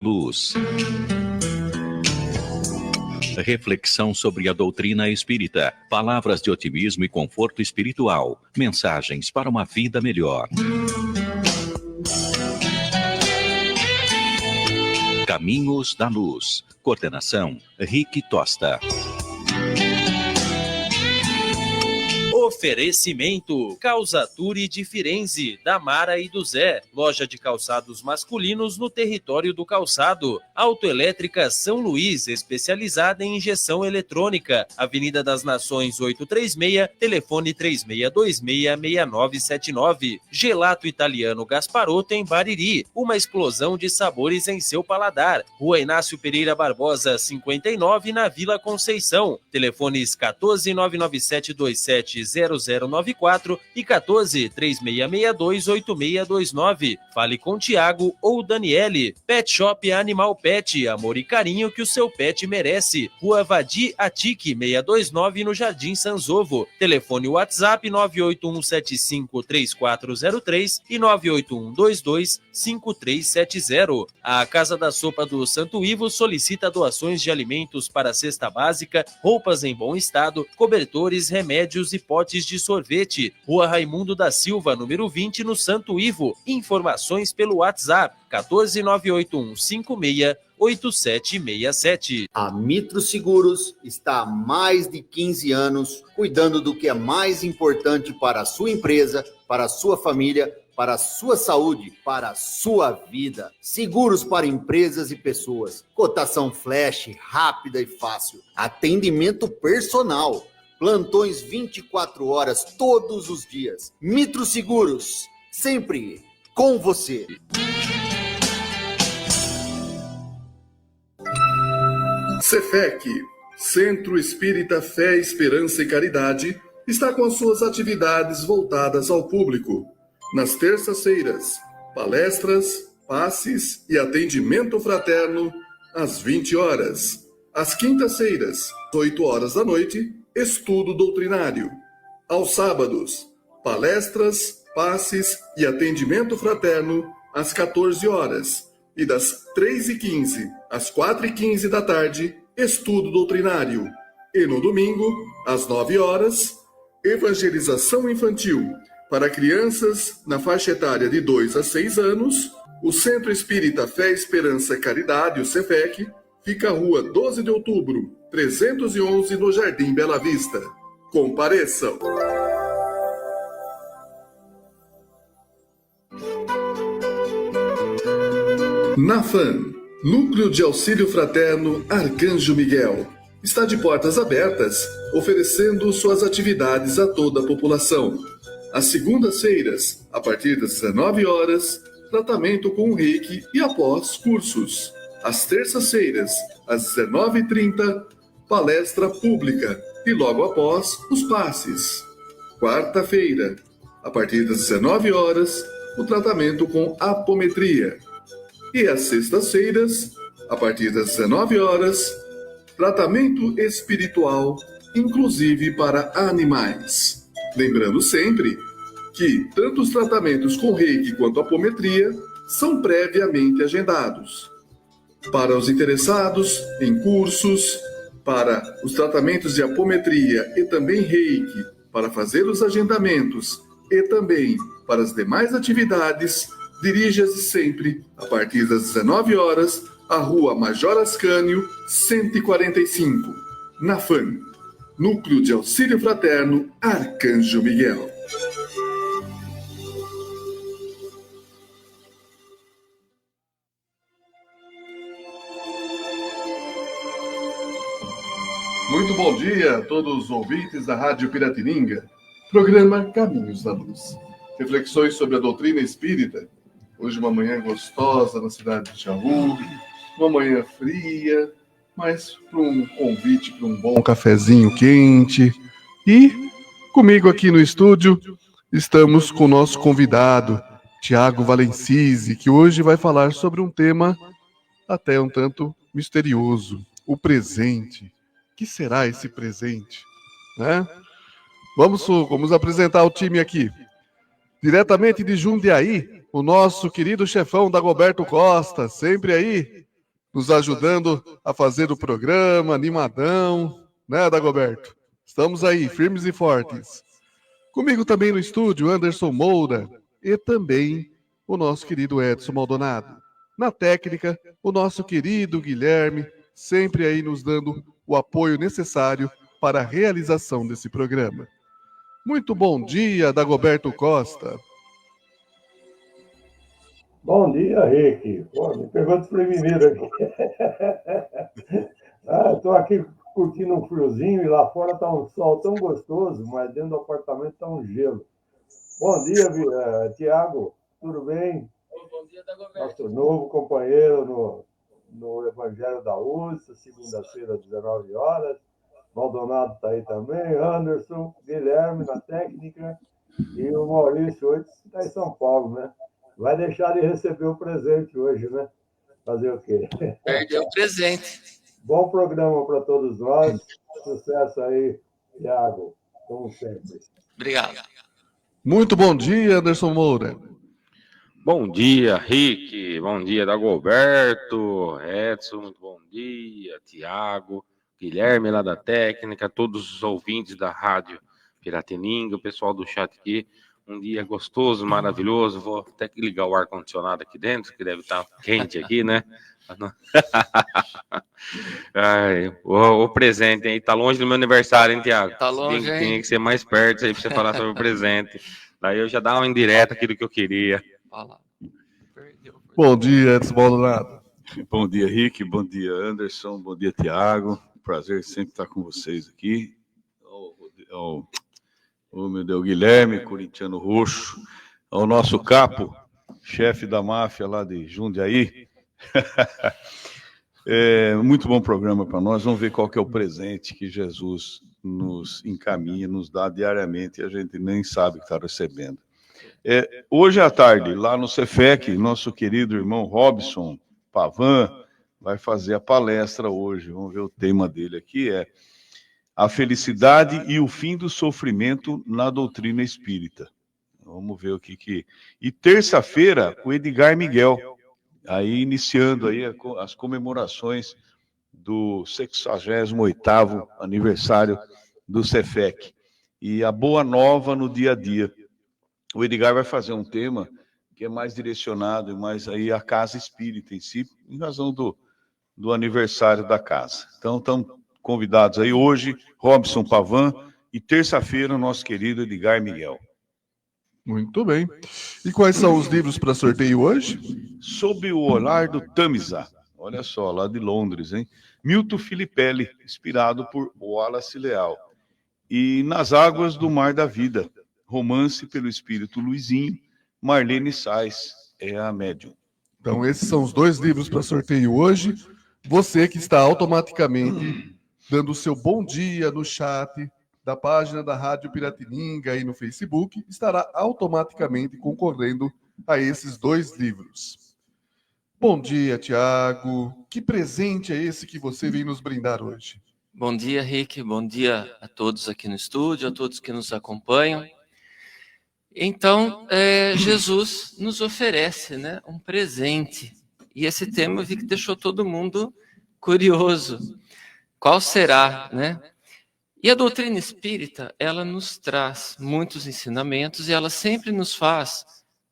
Luz. Reflexão sobre a doutrina espírita. Palavras de otimismo e conforto espiritual. Mensagens para uma vida melhor. Caminhos da Luz. Coordenação: Rick Tosta. Oferecimento: Calzature de Firenze, da Mara e do Zé. Loja de calçados masculinos no território do calçado. Autoelétrica São Luís, especializada em injeção eletrônica. Avenida das Nações 836, telefone 3626-6979. Gelato Italiano Gasparotto em Bariri. Uma explosão de sabores em seu paladar. Rua Inácio Pereira Barbosa, 59, na Vila Conceição. Telefones 14997270094 e 1436628629. Fale com Tiago ou Daniele. Pet Shop Animal Pet, amor e carinho que o seu pet merece. Rua Vadi Atique 629, no Jardim Sanzovo. Telefone WhatsApp 981753403 e 981225370. A Casa da Sopa do Santo Ivo solicita doações de alimentos para a cesta básica, roupas em bom estado, cobertores, remédios e potes de sorvete. Rua Raimundo da Silva, número 20, no Santo Ivo. Informações pelo WhatsApp 14981568767. A Mitro Seguros está há mais de 15 anos cuidando do que é mais importante para a sua empresa, para a sua família, para a sua saúde, para a sua vida. Seguros para empresas e pessoas. Cotação flash, rápida e fácil. Atendimento personal. Plantões 24 horas todos os dias. Mitro Seguros, sempre com você. Cefec, Centro Espírita Fé, Esperança e Caridade, está com suas atividades voltadas ao público. Nas terças-feiras, palestras, passes e atendimento fraterno às 20 horas. Às quintas-feiras, 8 horas da noite, estudo doutrinário. Aos sábados, palestras, passes e atendimento fraterno às 14 horas. E das 3h15 às 4h15 da tarde, estudo doutrinário. E no domingo, às 9 horas, evangelização infantil para crianças na faixa etária de 2 a 6 anos. O Centro Espírita Fé, Esperança e Caridade, o Cefec, fica à rua 12 de outubro, 311, no Jardim Bela Vista. Compareçam! NAFAM, Núcleo de Auxílio Fraterno Arcanjo Miguel, está de portas abertas, oferecendo suas atividades a toda a população. Às segundas-feiras, a partir das 19 horas, tratamento com reiki e após cursos. Às terças-feiras, às 19h30, palestra pública e logo após os passes. Quarta-feira, a partir das 19 horas, o tratamento com apometria. E às sextas-feiras, a partir das 19 horas, tratamento espiritual, inclusive para animais. Lembrando sempre que tanto os tratamentos com reiki quanto apometria são previamente agendados. Para os interessados em cursos, para os tratamentos de apometria e também reiki, para fazer os agendamentos e também para as demais atividades, dirija-se sempre, a partir das 19 horas, à Rua Major Ascânio, 145, NAFAM, Núcleo de Auxílio Fraterno Arcanjo Miguel. Muito bom dia a todos os ouvintes da Rádio Piratininga, programa Caminhos da Luz. Reflexões sobre a doutrina espírita. Hoje uma manhã gostosa na cidade de Jaú, uma manhã fria, mas para um convite para um bom cafezinho quente. E comigo aqui no estúdio estamos com o nosso convidado, Tiago Valencisi, que hoje vai falar sobre um tema até um tanto misterioso, o presente. O que será esse presente? Né? Vamos apresentar o time aqui. Diretamente de Jundiaí, o nosso querido chefão Dagoberto Costa, sempre aí, nos ajudando a fazer o programa, animadão, né, Dagoberto? Estamos aí, firmes e fortes. Comigo também no estúdio, Anderson Moura, e também o nosso querido Edson Maldonado. Na técnica, o nosso querido Guilherme, sempre aí nos dando o apoio necessário para a realização desse programa. Muito bom dia, Dagoberto Costa. Bom dia, Rick. Pô, me pergunta primeiro aqui. Estou aqui curtindo um friozinho e lá fora está um sol tão gostoso, mas dentro do apartamento está um gelo. Bom dia, Tiago. Tudo bem? Bom dia, Dagoberto. Nosso novo companheiro no Evangelho da URSS, segunda-feira, às 19 horas. Maldonado está aí também, Anderson, Guilherme na técnica e o Maurício hoje está em São Paulo, né? Vai deixar de receber o presente hoje, né? Fazer o quê? Perdeu o presente. Bom programa para todos nós. Sucesso aí, Thiago, como sempre. Obrigado. Muito bom dia, Anderson Moura. Bom dia, Rick. Bom dia, Dagoberto, Edson. Muito bom dia, Tiago, Guilherme lá da técnica, todos os ouvintes da Rádio Piratininga, o pessoal do chat aqui. Um dia gostoso, maravilhoso. Vou até que ligar o ar-condicionado aqui dentro, que deve estar quente aqui, né? Ai, o presente aí tá longe do meu aniversário, hein, Tiago? Tá longe, hein? Tem que ser mais perto aí pra você falar sobre o presente. Daí eu já dava uma indireta aqui do que eu queria. Bom dia, Edson Maldonado. Bom dia, Rick. Bom dia, Anderson. Bom dia, Tiago. Prazer sempre estar com vocês aqui. Meu Deus, Guilherme, corintiano roxo. Ao nosso capo, chefe da máfia lá de Jundiaí. Muito bom programa para nós. Vamos ver qual que é o presente que Jesus nos encaminha, nos dá diariamente e a gente nem sabe que está recebendo. Hoje à tarde, lá no Cefec, nosso querido irmão Robson Pavan vai fazer a palestra hoje. Vamos ver o tema dele aqui, a felicidade e o fim do sofrimento na doutrina espírita. Vamos ver o que... E terça-feira, o Edgar Miguel, aí iniciando aí as comemorações do 68º aniversário do Cefec. E a boa nova no dia a dia. O Edgar vai fazer um tema que é mais direcionado, mais aí à casa espírita em si, em razão do aniversário da casa. Então, estamos convidados aí hoje, Robson Pavan, e terça-feira, o nosso querido Edgar Miguel. Muito bem. E quais são os livros para sorteio hoje? Sob o olhar do Tamisa, olha só, lá de Londres, hein? Milton Filipelli, inspirado por Wallace Leal. E Nas Águas do Mar da Vida, romance pelo espírito Luizinho, Marlene Sais é a médium. Então, esses são os dois livros para sorteio hoje. Você que está automaticamente dando o seu bom dia no chat da página da Rádio Piratininga aí no Facebook, estará automaticamente concorrendo a esses dois livros. Bom dia, Tiago. Que presente é esse que você vem nos brindar hoje? Bom dia, Rick. Bom dia a todos aqui no estúdio, a todos que nos acompanham. Então, Jesus nos oferece, né, um presente. E esse tema eu vi que deixou todo mundo curioso. Qual será, né? E a doutrina espírita, ela nos traz muitos ensinamentos e ela sempre nos faz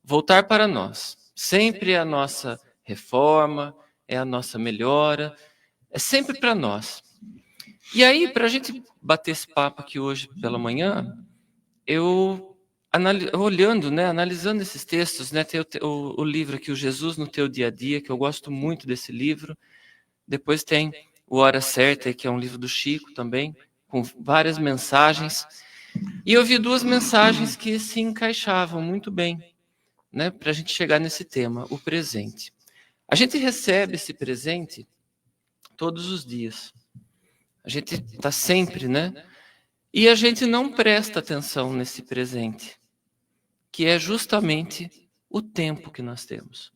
voltar para nós. Sempre é a nossa reforma, é a nossa melhora, é sempre para nós. E aí, para a gente bater esse papo aqui hoje pela manhã, eu olhando, né, analisando esses textos, né, tem o livro aqui, o Jesus no Teu Dia a Dia, que eu gosto muito desse livro. Depois tem o Hora Certa, que é um livro do Chico também, com várias mensagens. E eu vi duas mensagens que se encaixavam muito bem, né, para a gente chegar nesse tema, o presente. A gente recebe esse presente todos os dias. A gente está sempre, né? E a gente não presta atenção nesse presente, que é justamente o tempo que nós temos.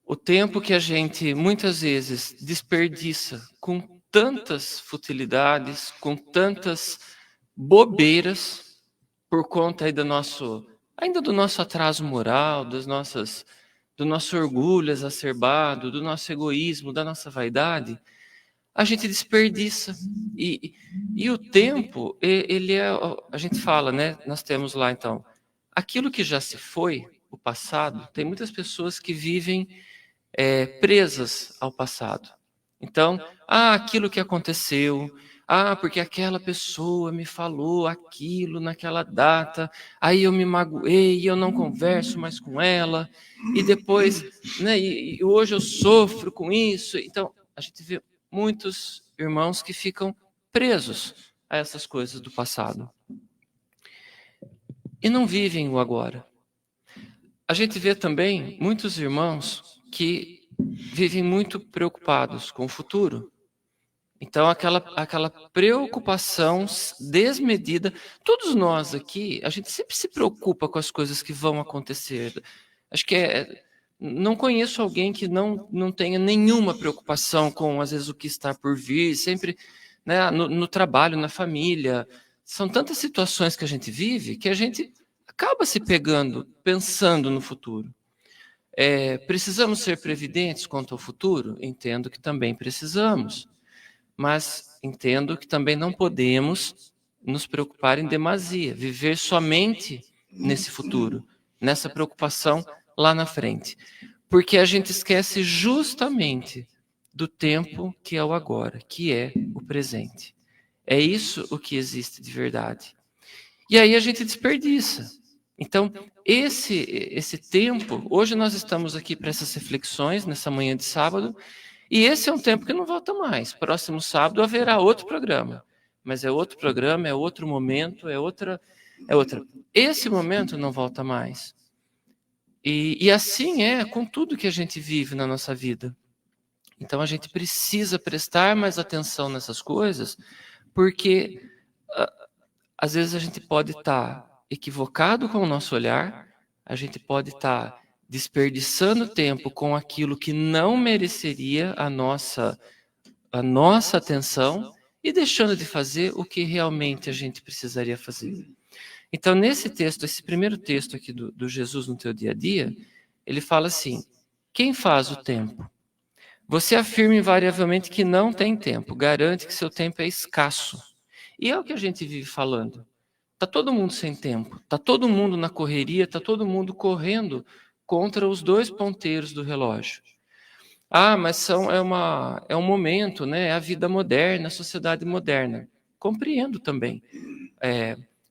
O tempo que a gente, muitas vezes, desperdiça com tantas futilidades, com tantas bobeiras, por conta aí do nosso atraso moral, das nossas do nosso orgulho exacerbado, do nosso egoísmo, da nossa vaidade, a gente desperdiça. E o tempo, ele é, a gente fala, né? Nós temos lá, então, aquilo que já se foi, o passado, tem muitas pessoas que vivem presas ao passado. Então, aquilo que aconteceu, porque aquela pessoa me falou aquilo naquela data, aí eu me magoei, eu não converso mais com ela, e depois, né, e hoje eu sofro com isso. Então, a gente vê muitos irmãos que ficam presos a essas coisas do passado e não vivem o agora. A gente vê também muitos irmãos que vivem muito preocupados com o futuro. Então, aquela preocupação desmedida. Todos nós aqui, a gente sempre se preocupa com as coisas que vão acontecer. Acho que não conheço alguém que não tenha nenhuma preocupação com, às vezes, o que está por vir, sempre, né, no trabalho, na família. São tantas situações que a gente vive que a gente acaba se pegando, pensando no futuro. Precisamos ser previdentes quanto ao futuro? Entendo que também precisamos. Mas entendo que também não podemos nos preocupar em demasia, viver somente nesse futuro, nessa preocupação lá na frente. Porque a gente esquece justamente do tempo que é o agora, que é o presente. É isso o que existe de verdade. E aí a gente desperdiça. Então, esse tempo, hoje nós estamos aqui para essas reflexões, nessa manhã de sábado, e esse é um tempo que não volta mais. Próximo sábado haverá outro programa. Mas é outro programa, é outro momento, é outra. Esse momento não volta mais. E assim é com tudo que a gente vive na nossa vida. Então a gente precisa prestar mais atenção nessas coisas, porque às vezes a gente pode estar equivocado com o nosso olhar, a gente pode estar desperdiçando tempo com aquilo que não mereceria a nossa atenção e deixando de fazer o que realmente a gente precisaria fazer. Então, nesse texto, esse primeiro texto aqui do Jesus no teu dia a dia, ele fala assim: quem faz o tempo? Você afirma invariavelmente que não tem tempo, garante que seu tempo é escasso. E é o que a gente vive falando. Está todo mundo sem tempo, está todo mundo na correria, está todo mundo correndo contra os dois ponteiros do relógio. Mas é um momento, né? É a vida moderna, a sociedade moderna. Compreendo também.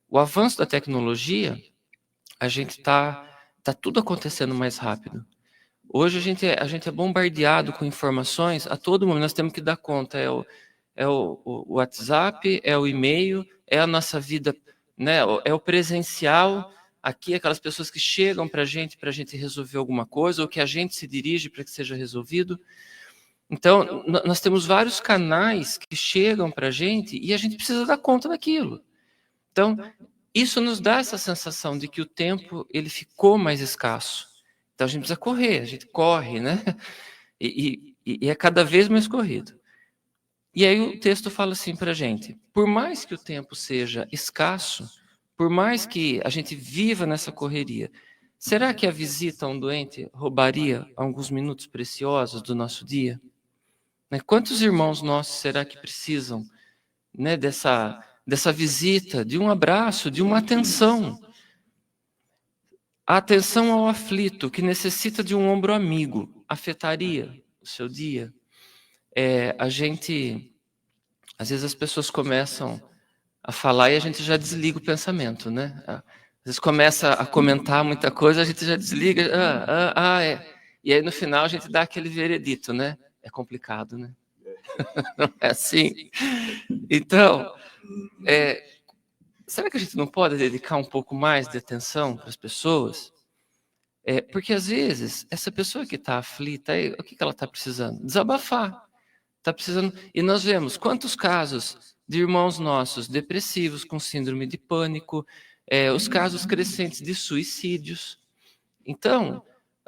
O avanço da tecnologia, a gente tá tudo acontecendo mais rápido. Hoje a gente é bombardeado com informações a todo momento. Nós temos que dar conta. É o WhatsApp, é o e-mail, é a nossa vida, né? É o presencial. Aqui, aquelas pessoas que chegam para a gente resolver alguma coisa, ou que a gente se dirige para que seja resolvido. Então, nós temos vários canais que chegam para a gente e a gente precisa dar conta daquilo. Então, isso nos dá essa sensação de que o tempo ele ficou mais escasso. Então, a gente precisa correr, a gente corre, né? E é cada vez mais corrido. E aí o texto fala assim para a gente: por mais que o tempo seja escasso, por mais que a gente viva nessa correria, será que a visita a um doente roubaria alguns minutos preciosos do nosso dia? Quantos irmãos nossos será que precisam, né, dessa visita, de um abraço, de uma atenção? A atenção ao aflito, que necessita de um ombro amigo, afetaria o seu dia? Às vezes as pessoas começam a falar e a gente já desliga o pensamento, né? Às vezes começa a comentar muita coisa, a gente já desliga, E aí no final a gente dá aquele veredito, né? É complicado, né? Não é assim? Então, será que a gente não pode dedicar um pouco mais de atenção para as pessoas? Porque às vezes essa pessoa que está aflita, o que ela está precisando? Desabafar. Está precisando. E nós vemos quantos casos de irmãos nossos depressivos, com síndrome de pânico, os casos crescentes de suicídios. Então,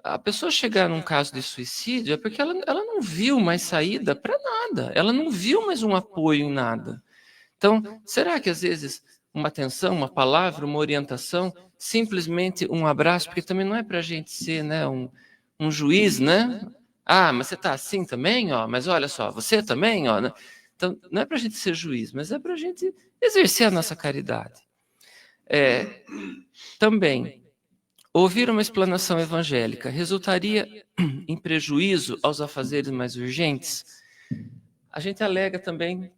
a pessoa chegar num caso de suicídio é porque ela não viu mais saída para nada, ela não viu mais um apoio em nada. Então, será que às vezes uma atenção, uma palavra, uma orientação, simplesmente um abraço, porque também não é para a gente ser, né, um juiz, né? Ah, mas você está assim também, ó. Mas olha só, você também, ó. Então, não é para a gente ser juiz, mas é para a gente exercer a nossa caridade. Também, ouvir uma explanação evangélica resultaria em prejuízo aos afazeres mais urgentes? A gente alega também,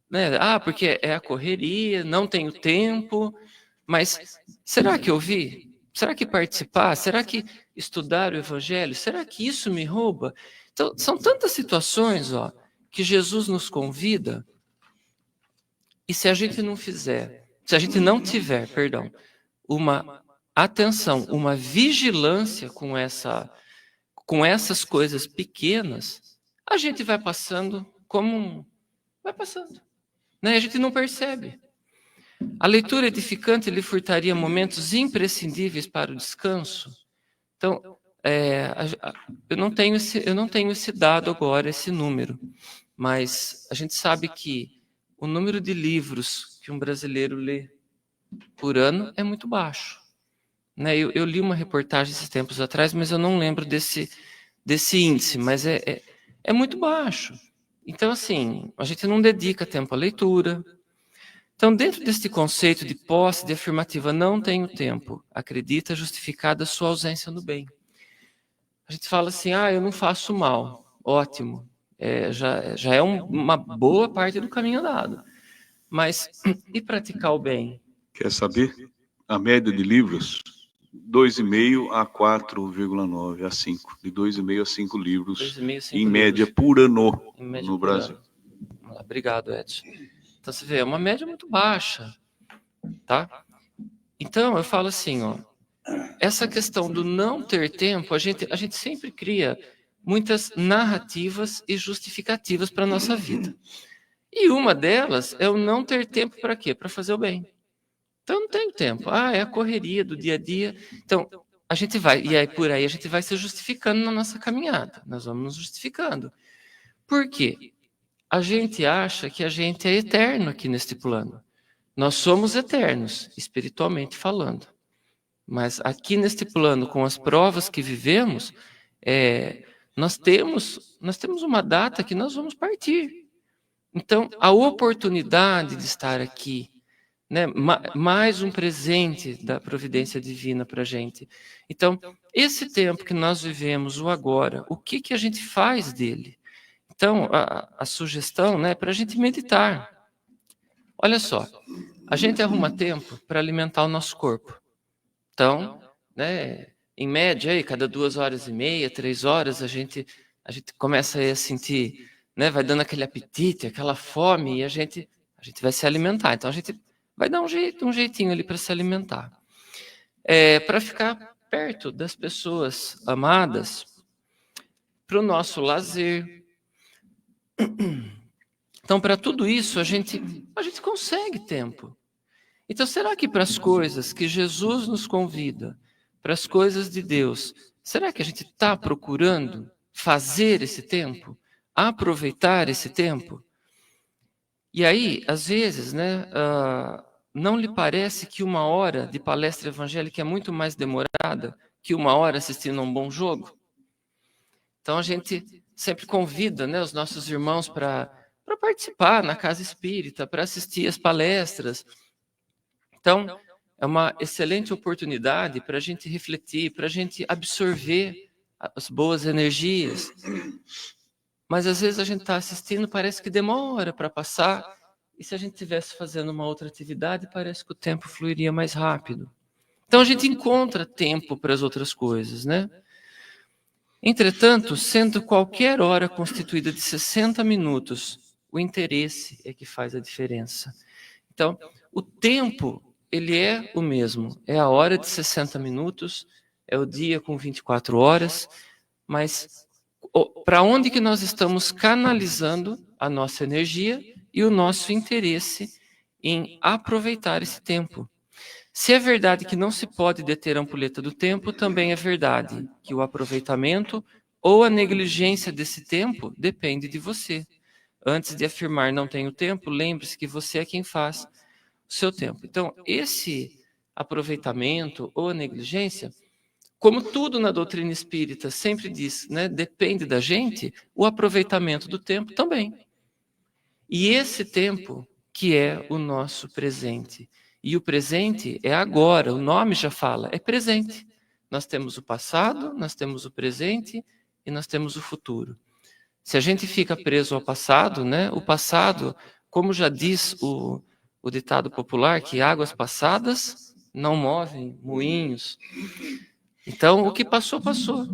né? Ah, porque é a correria, não tenho tempo, mas será que ouvir? Será que participar? Será que estudar o evangelho? Será que isso me rouba? Então, são tantas situações, ó, que Jesus nos convida, e se a gente não tiver, perdão, uma atenção, uma vigilância com essas coisas pequenas, a gente vai passando vai passando, né? A gente não percebe. A leitura edificante lhe furtaria momentos imprescindíveis para o descanso. Então, eu não tenho esse dado agora, esse número, mas a gente sabe que o número de livros que um brasileiro lê por ano é muito baixo, né? Eu li uma reportagem esses tempos atrás, mas eu não lembro desse índice, mas é muito baixo. Então, assim, a gente não dedica tempo à leitura. Então, dentro deste conceito de posse, de afirmativa, não tenho tempo, acredita justificada a sua ausência no bem. A gente fala assim, eu não faço mal, ótimo, já é uma boa parte do caminho andado. Mas, e praticar o bem? Quer saber? A média de livros, 2,5 a 4,9 a 5. De 2,5 a 5 livros, em média, por ano no Brasil. Obrigado, Edson. Então, você vê, é uma média muito baixa, tá? Então, eu falo assim, ó, essa questão do não ter tempo, a gente sempre cria muitas narrativas e justificativas para a nossa vida. E uma delas é o não ter tempo para quê? Para fazer o bem. Então, eu não tenho tempo. É a correria do dia a dia. Então, a gente vai, e aí por aí a gente vai se justificando na nossa caminhada. Nós vamos nos justificando. Por quê? A gente acha que a gente é eterno aqui neste plano. Nós somos eternos, espiritualmente falando. Mas aqui neste plano, com as provas que vivemos, nós temos uma data que nós vamos partir. Então, a oportunidade de estar aqui, né, mais um presente da providência divina para a gente. Então, esse tempo que nós vivemos, o agora, o que a gente faz dele? Então, a sugestão, né, é para a gente meditar. Olha só, a gente arruma tempo para alimentar o nosso corpo. Então, né, em média, aí, cada 2h30, 3 horas, a gente começa a sentir, né, vai dando aquele apetite, aquela fome, e a gente vai se alimentar. Então, a gente vai dar um jeitinho ali para se alimentar. Para ficar perto das pessoas amadas, para o nosso lazer. Então, para tudo isso, a gente consegue tempo. Então, será que para as coisas que Jesus nos convida, para as coisas de Deus, será que a gente está procurando fazer esse tempo? Aproveitar esse tempo? E aí, às vezes, né, não lhe parece que 1 hora de palestra evangélica é muito mais demorada que 1 hora assistindo a um bom jogo? Então, a gente sempre convida, né, os nossos irmãos para participar na casa espírita, para assistir as palestras. Então, é uma excelente oportunidade para a gente refletir, para a gente absorver as boas energias. Mas, às vezes, a gente está assistindo, parece que demora para passar, e se a gente estivesse fazendo uma outra atividade, parece que o tempo fluiria mais rápido. Então, a gente encontra tempo para as outras coisas, né? Entretanto, sendo qualquer hora constituída de 60 minutos, o interesse é que faz a diferença. Então, o tempo, ele é o mesmo. É a hora de 60 minutos, é o dia com 24 horas, mas para onde que nós estamos canalizando a nossa energia e o nosso interesse em aproveitar esse tempo? Se é verdade que não se pode deter a ampulheta do tempo, também é verdade que o aproveitamento ou a negligência desse tempo depende de você. Antes de afirmar não tenho tempo, lembre-se que você é quem faz o seu tempo. Então, esse aproveitamento ou a negligência, como tudo na doutrina espírita sempre diz, né, depende da gente, o aproveitamento do tempo também. E esse tempo que é o nosso presente. E o presente é agora, o nome já fala, é presente. Nós temos o passado, nós temos o presente e nós temos o futuro. Se a gente fica preso ao passado, né, o passado, como já diz o ditado popular, que águas passadas não movem moinhos. Então, o que passou, passou.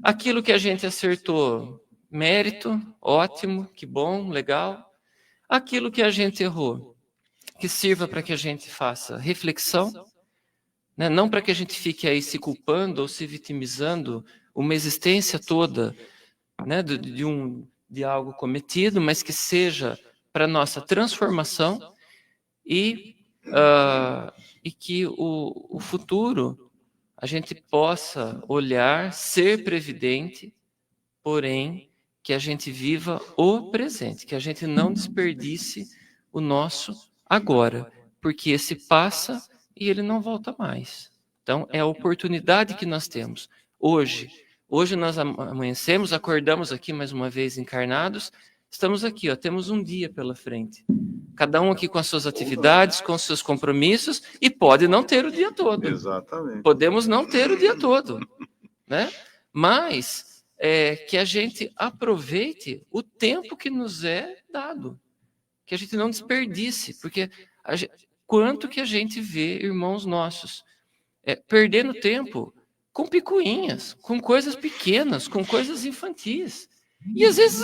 Aquilo que a gente acertou, mérito, ótimo, que bom, legal. Aquilo que a gente errou, que sirva para que a gente faça reflexão, né? Não para que a gente fique aí se culpando ou se vitimizando uma existência toda, né, de algo cometido, mas que seja para nossa transformação e que o futuro a gente possa olhar, ser previdente, porém que a gente viva o presente, que a gente não desperdice o nosso agora, porque esse passa e ele não volta mais. Então, é a oportunidade que nós temos hoje. Hoje nós amanhecemos, acordamos aqui mais uma vez encarnados, estamos aqui, ó, temos um dia pela frente. Cada um aqui com as suas atividades, com os seus compromissos, e pode não ter o dia todo. Exatamente. Podemos não ter o dia todo, né? Mas que a gente aproveite o tempo que nos é dado, que a gente não desperdice, porque quanto que a gente vê irmãos nossos perdendo tempo com picuinhas, com coisas pequenas, com coisas infantis. E às vezes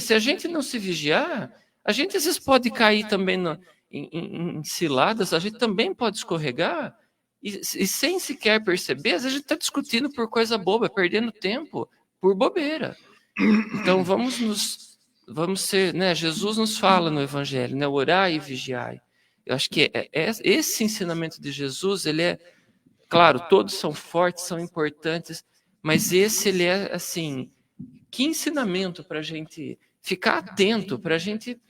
se a gente não se vigiar, a gente às vezes pode cair também em ciladas, a gente também pode escorregar, e sem sequer perceber, às vezes a gente está discutindo por coisa boba, perdendo tempo por bobeira. Então vamos ser, né? Jesus nos fala no Evangelho, né? Orai e vigiai. Eu acho que esse ensinamento de Jesus, ele é, claro, todos são fortes, são importantes, mas esse ele é assim, que ensinamento para a gente ficar atento, para a gente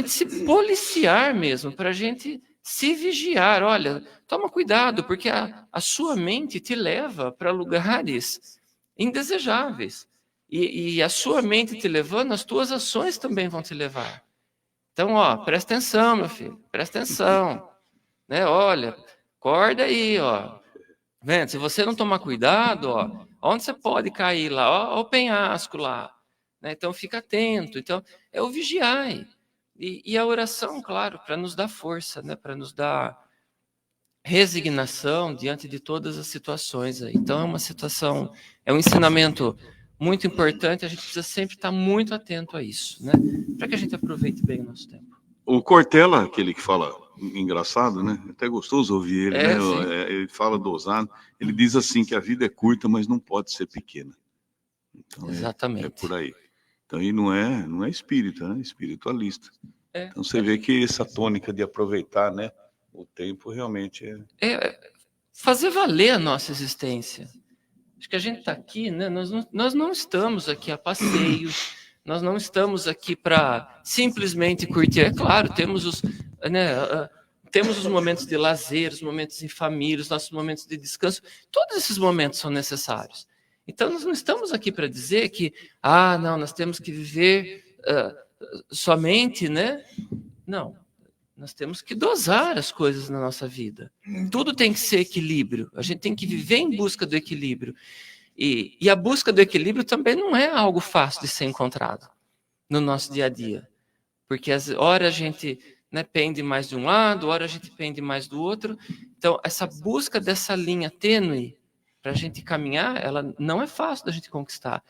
se policiar mesmo, para a gente se vigiar. Olha, toma cuidado, porque a sua mente te leva para lugares indesejáveis. E a sua mente te levando, as tuas ações também vão te levar. Então, ó, presta atenção, meu filho, presta atenção. Né? Olha, acorda aí, ó. Vendo? Se você não tomar cuidado, ó, onde você pode cair lá? Ó, o penhasco lá. Né? Então, fica atento. Então, é o vigiai. E a oração, claro, para nos dar força, né? Para nos dar resignação diante de todas as situações. Aí. Então, é um ensinamento muito importante, a gente precisa sempre estar muito atento a isso, né? Para que a gente aproveite bem o nosso tempo. O Cortella, aquele que fala engraçado, né? É até gostoso ouvir ele, né? Ele fala dosado. Ele diz assim que a vida é curta, mas não pode ser pequena. Então, exatamente. É por aí. Então, e não é espírita, né? Espiritualista. Então, você vê que essa tônica de aproveitar, né? O tempo realmente é fazer valer a nossa existência. Acho que a gente está aqui, né? Nós não estamos aqui a passeio, nós não estamos aqui para simplesmente curtir. É claro, temos os momentos de lazer, os momentos em família, os nossos momentos de descanso. Todos esses momentos são necessários. Então, nós não estamos aqui para dizer que, não, nós temos que viver somente, né? Não. Nós temos que dosar as coisas na nossa vida. Tudo tem que ser equilíbrio. A gente tem que viver em busca do equilíbrio. E a busca do equilíbrio também não é algo fácil de ser encontrado no nosso dia a dia. Porque, ora, a gente pende mais de um lado, ora, a gente pende mais do outro. Então, essa busca dessa linha tênue para a gente caminhar, ela não é fácil da gente conquistar.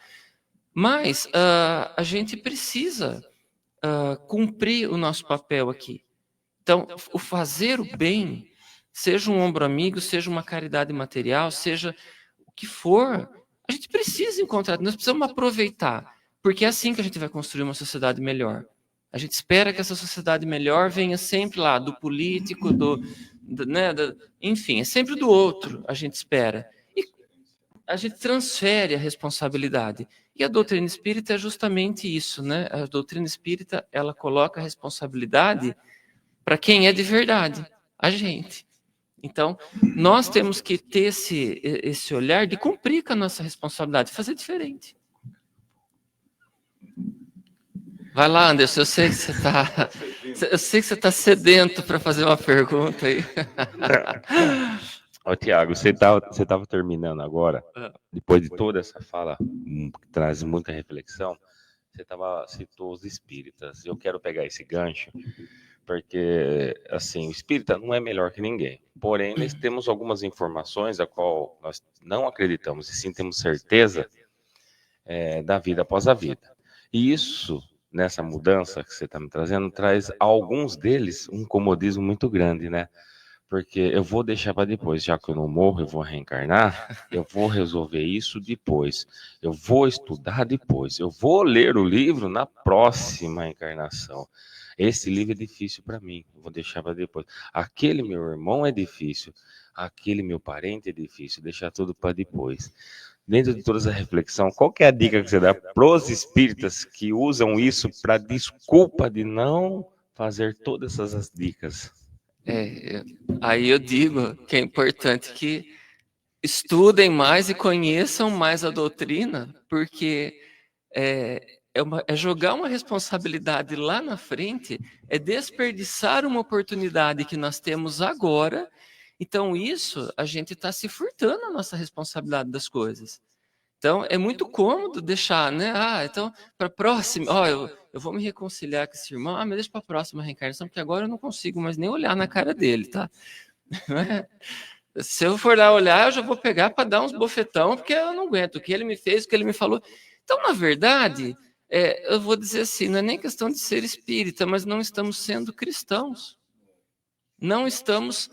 Mas a gente precisa cumprir o nosso papel aqui. Então, o fazer o bem, seja um ombro amigo, seja uma caridade material, seja o que for, a gente precisa encontrar, nós precisamos aproveitar, porque é assim que a gente vai construir uma sociedade melhor. A gente espera que essa sociedade melhor venha sempre lá, do político, enfim, é sempre do outro, a gente espera. E a gente transfere a responsabilidade. E a doutrina espírita é justamente isso, né? A doutrina espírita, ela coloca a responsabilidade para quem é de verdade, a gente. Então, nós temos que ter esse olhar de cumprir com a nossa responsabilidade, fazer diferente. Vai lá, Anderson, eu sei que você está sedento para fazer uma pergunta aí. Ô, Tiago, você estava terminando agora, depois de toda essa fala, que traz muita reflexão, você citou os espíritas. Eu quero pegar esse gancho, porque, assim, o espírita não é melhor que ninguém. Porém, nós temos algumas informações a qual nós não acreditamos, e sim temos certeza da vida após a vida. E isso, nessa mudança que você está me trazendo, traz a alguns deles um comodismo muito grande, né? Porque eu vou deixar para depois, já que eu não morro, eu vou reencarnar, eu vou resolver isso depois, eu vou estudar depois, eu vou ler o livro na próxima encarnação. Esse livro é difícil para mim, eu vou deixar para depois. Aquele meu irmão é difícil, aquele meu parente é difícil, deixar tudo para depois. Dentro de toda essa reflexão, qual que é a dica que você dá para os espíritas que usam isso para desculpa de não fazer todas essas dicas? Aí eu digo que é importante que estudem mais e conheçam mais a doutrina, porque é jogar uma responsabilidade lá na frente, é desperdiçar uma oportunidade que nós temos agora. Então, isso, a gente está se furtando a nossa responsabilidade das coisas. Então, é muito cômodo deixar, né? Então, para a próxima, eu vou me reconciliar com esse irmão, mas deixa para a próxima reencarnação, porque agora eu não consigo mais nem olhar na cara dele, tá? Se eu for lá olhar, eu já vou pegar para dar uns bofetão, porque eu não aguento o que ele me fez, o que ele me falou. Então, na verdade, eu vou dizer assim, não é nem questão de ser espírita, mas não estamos sendo cristãos. Não estamos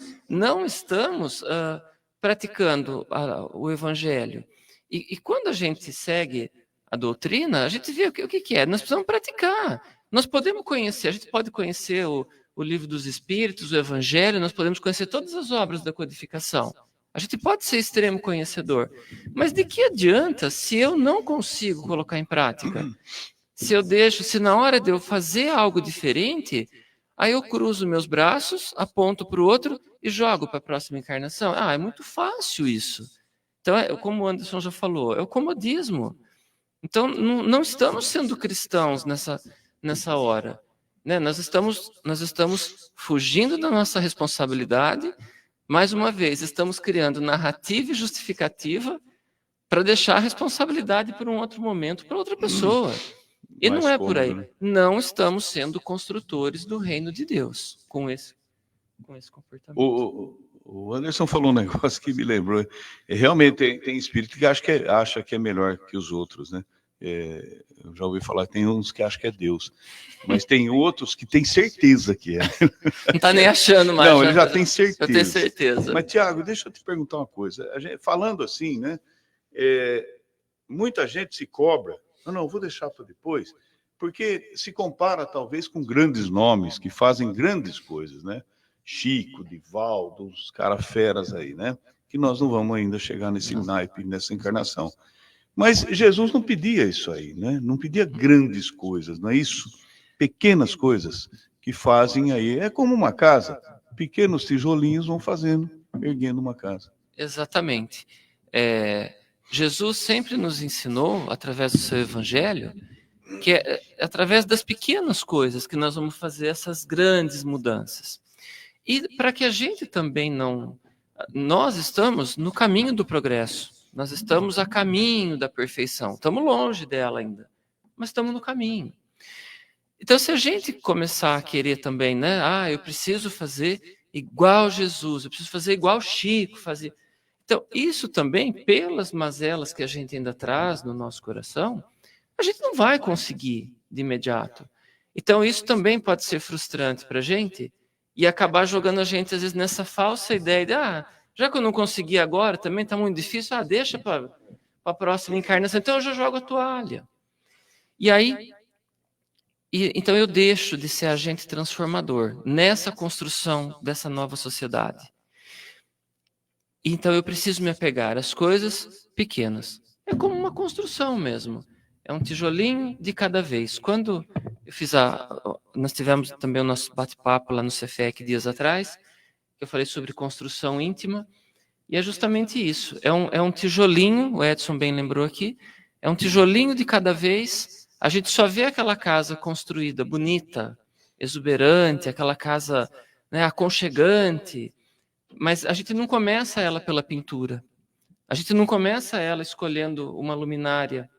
praticando o evangelho. E quando a gente segue a doutrina, a gente vê o que é. Nós precisamos praticar. Nós podemos conhecer, a gente pode conhecer o livro dos Espíritos, o Evangelho, nós podemos conhecer todas as obras da codificação. A gente pode ser extremo conhecedor. Mas de que adianta se eu não consigo colocar em prática? Se na hora de eu fazer algo diferente, aí eu cruzo meus braços, aponto para o outro e jogo para a próxima encarnação. É muito fácil isso. Então, como o Anderson já falou, é o comodismo. Então, não estamos sendo cristãos nessa hora. Né? Nós estamos fugindo da nossa responsabilidade. Mais uma vez, estamos criando narrativa e justificativa para deixar a responsabilidade para um outro momento, para outra pessoa. E não é por aí. Né? Não estamos sendo construtores do reino de Deus com esse comportamento. O Anderson falou um negócio que me lembrou. Realmente tem espírito que acha que é melhor que os outros, né? Eu já ouvi falar que tem uns que acham que é Deus, mas tem outros que tem certeza que é. Não está nem achando mais. Não, ele já tem certeza. Eu tenho certeza. Mas, Tiago, deixa eu te perguntar uma coisa. Falando assim, né? Muita gente se cobra. Não, vou deixar para depois, porque se compara talvez com grandes nomes que fazem grandes coisas, né? Chico, Divaldo, os caras feras aí, né? Que nós não vamos ainda chegar nesse naipe, nessa encarnação. Mas Jesus não pedia isso aí, né? Não pedia grandes coisas, não é isso? Pequenas coisas que fazem aí. É como uma casa. Pequenos tijolinhos vão fazendo, erguendo uma casa. Exatamente. Jesus sempre nos ensinou, através do seu evangelho, que é através das pequenas coisas que nós vamos fazer essas grandes mudanças. E para que a gente também não... Nós estamos no caminho do progresso. Nós estamos a caminho da perfeição. Estamos longe dela ainda, mas estamos no caminho. Então, se a gente começar a querer também, né? Eu preciso fazer igual Jesus, eu preciso fazer igual Chico, fazer... Então, isso também, pelas mazelas que a gente ainda traz no nosso coração, a gente não vai conseguir de imediato. Então, isso também pode ser frustrante para a gente, e acabar jogando a gente, às vezes, nessa falsa ideia de, já que eu não consegui agora, também está muito difícil, deixa para a próxima encarnação, então eu já jogo a toalha. E aí, então eu deixo de ser agente transformador nessa construção dessa nova sociedade. Então eu preciso me apegar às coisas pequenas. É como uma construção mesmo. É um tijolinho de cada vez. Quando eu fiz nós tivemos também o nosso bate-papo lá no Cefec dias atrás, que eu falei sobre construção íntima, e é justamente isso. É um tijolinho, o Edson bem lembrou aqui, é um tijolinho de cada vez. A gente só vê aquela casa construída, bonita, exuberante, aquela casa, né, aconchegante, mas a gente não começa ela pela pintura. A gente não começa ela escolhendo uma luminária,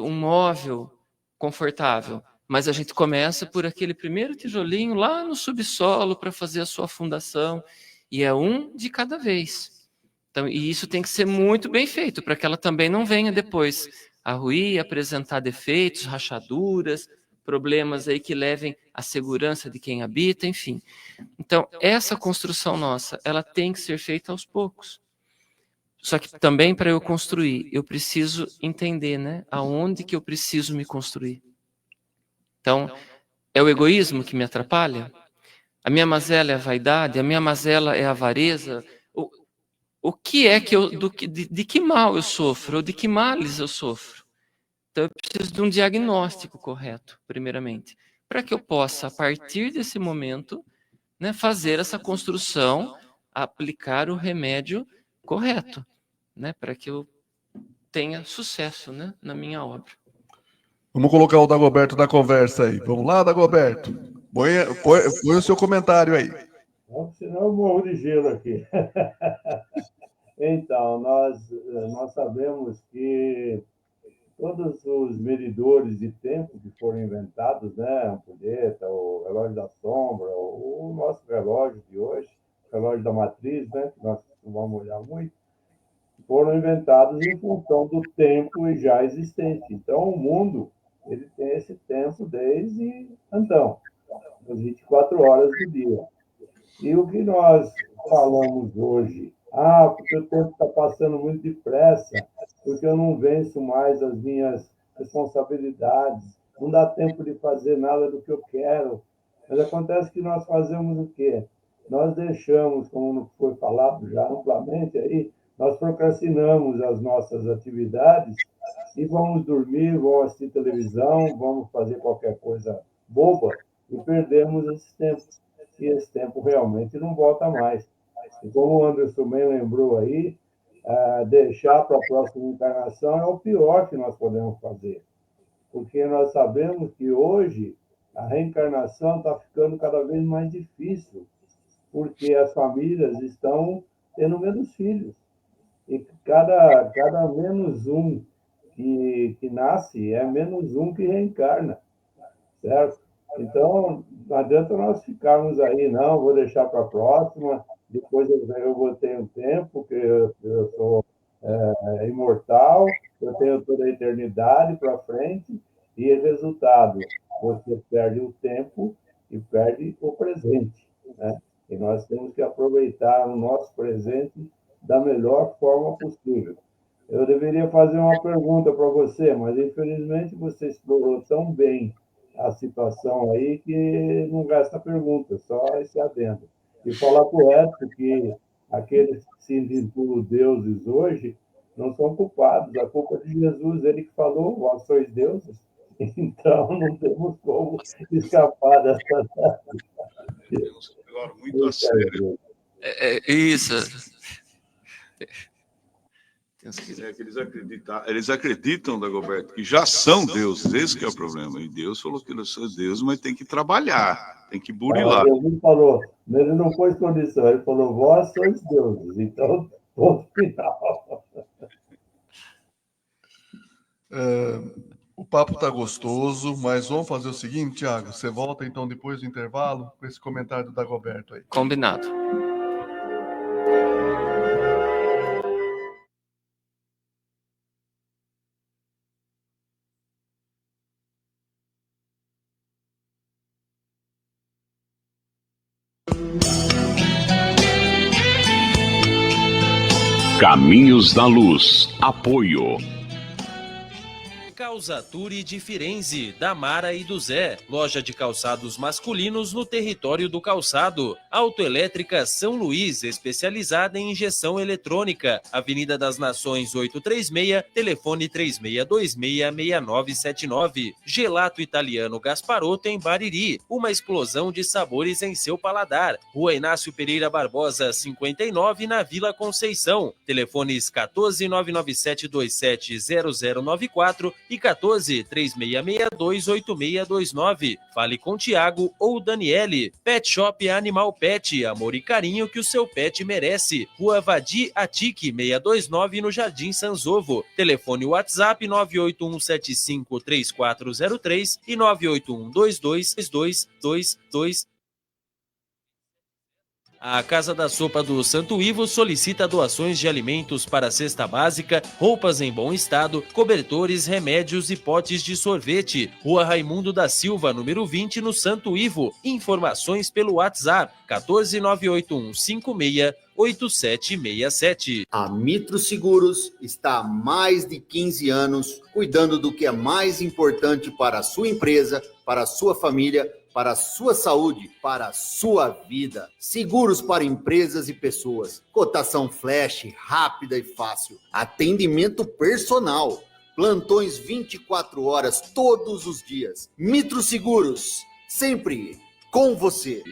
um móvel confortável, mas a gente começa por aquele primeiro tijolinho lá no subsolo para fazer a sua fundação, e é um de cada vez. Então, e isso tem que ser muito bem feito, para que ela também não venha depois a ruir, apresentar defeitos, rachaduras, problemas aí que levem à segurança de quem habita, enfim. Então, essa construção nossa, ela tem que ser feita aos poucos. Só que também para eu construir, eu preciso entender, né, aonde que eu preciso me construir. Então, é o egoísmo que me atrapalha? A minha mazela é a vaidade? A minha mazela é a avareza? O que é que de que mal eu sofro? Ou de que males eu sofro? Então, eu preciso de um diagnóstico correto, primeiramente, para que eu possa, a partir desse momento, né, fazer essa construção, aplicar o remédio correto, né, para que eu tenha sucesso, né, na minha obra. Vamos colocar o Dagoberto na conversa aí. Vamos lá, Dagoberto. Põe o seu comentário aí. Senão eu morro de gelo aqui. Então, nós sabemos que todos os medidores de tempo que foram inventados, né, a ampulheta, o relógio da sombra, o nosso relógio de hoje, o relógio da matriz, né, que nós costumamos olhar muito, foram inventados em função do tempo já existente. Então, o mundo, ele tem esse tempo desde então, as 24 horas do dia. E o que nós falamos hoje, porque o tempo está passando muito depressa, porque eu não venço mais as minhas responsabilidades, não dá tempo de fazer nada do que eu quero. Mas acontece que nós fazemos o quê? Nós deixamos, como foi falado já amplamente aí, nós procrastinamos as nossas atividades e vamos dormir, vamos assistir televisão, vamos fazer qualquer coisa boba e perdemos esse tempo. E esse tempo realmente não volta mais. E como o Anderson bem lembrou aí, deixar para a próxima encarnação é o pior que nós podemos fazer. Porque nós sabemos que hoje a reencarnação está ficando cada vez mais difícil, porque as famílias estão tendo menos filhos. E cada menos um que nasce é menos um que reencarna, certo? Então, não adianta nós ficarmos aí, não, vou deixar para a próxima, depois eu vou ter um tempo, que eu sou imortal, eu tenho toda a eternidade para frente, e resultado, você perde o tempo e perde o presente, né? E nós temos que aproveitar o nosso presente da melhor forma possível. Eu deveria fazer uma pergunta para você, mas infelizmente você explorou tão bem a situação aí que não gasta pergunta, só esse adendo. E falar para o Edson que aqueles que se intitulam deuses hoje não são culpados, a culpa é de Jesus, ele que falou, vós sois deuses, então não temos como escapar dessa... Agora, muito a sério. Isso. Que eles acreditam, Dagoberto, que já são deuses, esse que é o problema. E Deus falou que eles são deuses, mas tem que trabalhar, tem que burilar. Jesus falou, ele não pôs condição, ele falou, vós sois deuses, então, ponto final. O papo está gostoso, mas vamos fazer o seguinte, Thiago, você volta então depois do intervalo com esse comentário do Dagoberto aí. Combinado. Caminhos da Luz. Apoio. Calçature de Firenze, da Mara e do Zé. Loja de calçados masculinos no território do calçado. Autoelétrica São Luís, especializada em injeção eletrônica. Avenida das Nações 836, telefone 3626-6979. Gelato Italiano Gasparotto em Bariri, uma explosão de sabores em seu paladar. Rua Inácio Pereira Barbosa, 59, na Vila Conceição. Telefones 14-99727-0094 e 14-3662-8629. Fale com Tiago ou Daniele. Pet Shop Animal Pet, amor e carinho que o seu pet merece. Rua Vadi Atique, 629, no Jardim Sanzovo. Telefone WhatsApp 981753403 e 981222222. A Casa da Sopa do Santo Ivo solicita doações de alimentos para a cesta básica, roupas em bom estado, cobertores, remédios e potes de sorvete. Rua Raimundo da Silva, número 20, no Santo Ivo. Informações pelo WhatsApp 14981568767. A Mitro Seguros está há mais de 15 anos cuidando do que é mais importante para a sua empresa, para a sua família, para a sua saúde, para a sua vida. Seguros para empresas e pessoas. Cotação flash, rápida e fácil. Atendimento personal. Plantões 24 horas todos os dias. Mitro Seguros, sempre com você.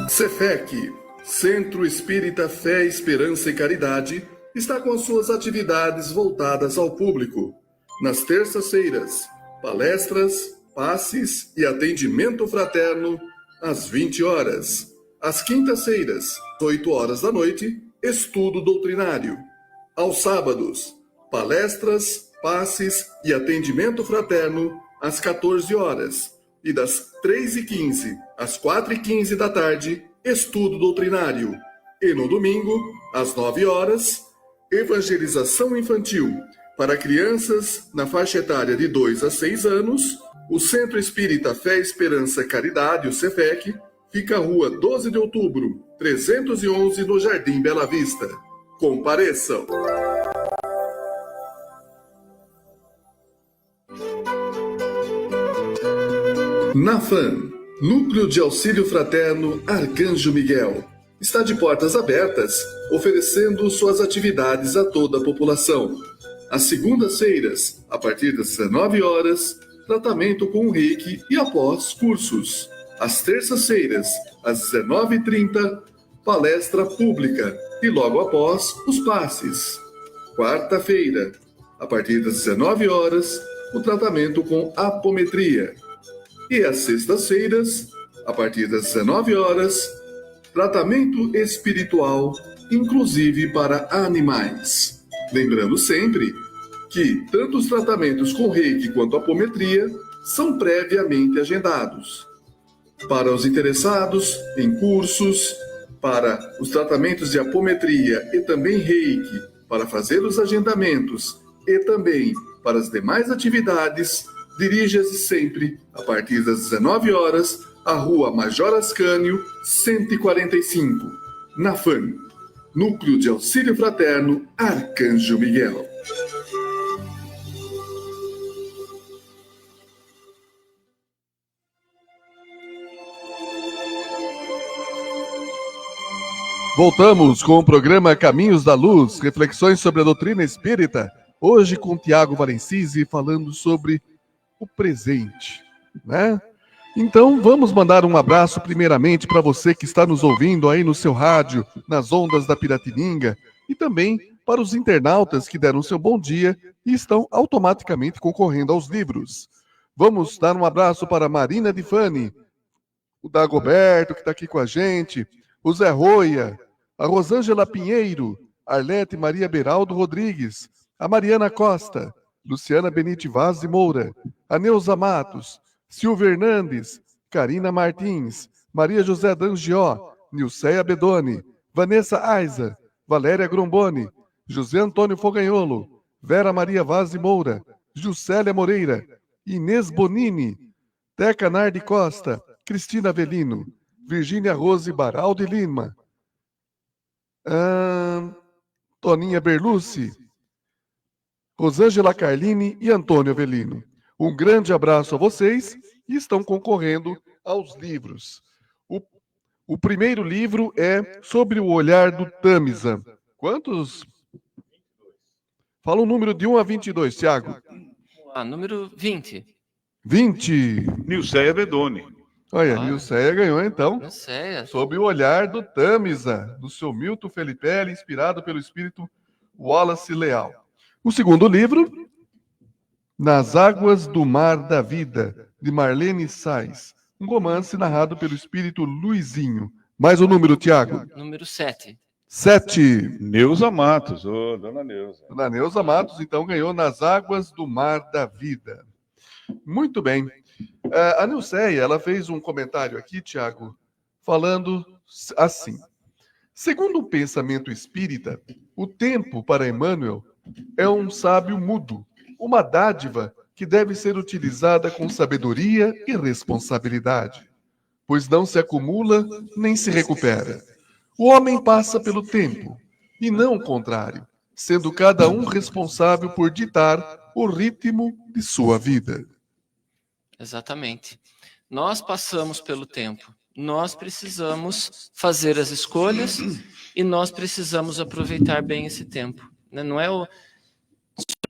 Cefec, Centro Espírita Fé, Esperança e Caridade, está com suas atividades voltadas ao público. Nas terças-feiras, palestras, passes e atendimento fraterno às 20 horas. Às quintas-feiras, 8 horas da noite, estudo doutrinário. Aos sábados, palestras, passes e atendimento fraterno às 14 horas. E das 3h15 às 4h15 da tarde, estudo doutrinário. E no domingo, às 9 horas, evangelização infantil para crianças na faixa etária de 2 a 6 anos. O Centro Espírita Fé, Esperança e Caridade, o Cefec, fica à rua 12 de outubro, 311, no Jardim Bela Vista. Compareçam! NAFAN, Núcleo de Auxílio Fraterno Arcanjo Miguel, está de portas abertas, oferecendo suas atividades a toda a população. Às segundas-feiras, a partir das 19 horas, tratamento com reiki e após cursos. Às terças-feiras, às 19h30, palestra pública e logo após os passes. Quarta-feira, a partir das 19 horas, o tratamento com apometria. E às sextas-feiras, a partir das 19 horas, tratamento espiritual, inclusive para animais. Lembrando sempre que tanto os tratamentos com reiki quanto apometria são previamente agendados. Para os interessados em cursos, para os tratamentos de apometria e também reiki, para fazer os agendamentos e também para as demais atividades, dirija-se sempre, a partir das 19 horas, à Rua Major Ascânio, 145, NAFAN, Núcleo de Auxílio Fraterno Arcanjo Miguel. Voltamos com o programa Caminhos da Luz, reflexões sobre a doutrina espírita, hoje com Tiago Valencisi falando sobre o presente, né? Então vamos mandar um abraço primeiramente para você que está nos ouvindo aí no seu rádio, nas ondas da Piratininga, e também para os internautas que deram seu bom dia e estão automaticamente concorrendo aos livros. Vamos dar um abraço para a Marina de Fani, o Dagoberto que está aqui com a gente, o Zé Roia, a Rosângela Pinheiro, Arlete Maria Beraldo Rodrigues, a Mariana Costa, Luciana Benite Vaz de Moura, a Neuza Matos, Silvia Hernandes, Karina Martins, Maria José Dangió, Nilceia Bedoni, Vanessa Aiza, Valéria Gromboni, José Antônio Foganholo, Vera Maria Vaz de Moura, Juscelia Moreira, Inês Bonini, Teca Nardi Costa, Cristina Avelino, Virgínia Rose Baraldi Lima, Toninha Berlucci, Rosângela Carlini e Antônio Avelino. Um grande abraço a vocês e estão concorrendo aos livros. O primeiro livro é Sobre o Olhar do Tâmisa. Quantos? Fala o número de 1 a 22, Tiago. Número 20. 20. Nilceia Bedoni. Olha, Nilceia ganhou então. Nilceia. Sob o Olhar do Tâmisa, do seu Milton Felipelli, inspirado pelo espírito Wallace Leal. O segundo livro, Nas Águas do Mar da Vida, de Marlene Sais. Um romance narrado pelo espírito Luizinho. Mais o número, Tiago? Número 7. 7. Neuza Matos. Ô, dona Neuza. Dona Neuza Matos, então, ganhou Nas Águas do Mar da Vida. Muito bem. A Nilceia, ela fez um comentário aqui, Tiago, falando assim. Segundo o pensamento espírita, o tempo para Emmanuel é um sábio mudo, uma dádiva que deve ser utilizada com sabedoria e responsabilidade, pois não se acumula nem se recupera. O homem passa pelo tempo, e não o contrário, sendo cada um responsável por ditar o ritmo de sua vida. Exatamente. Nós passamos pelo tempo. Nós precisamos fazer as escolhas e nós precisamos aproveitar bem esse tempo. Não é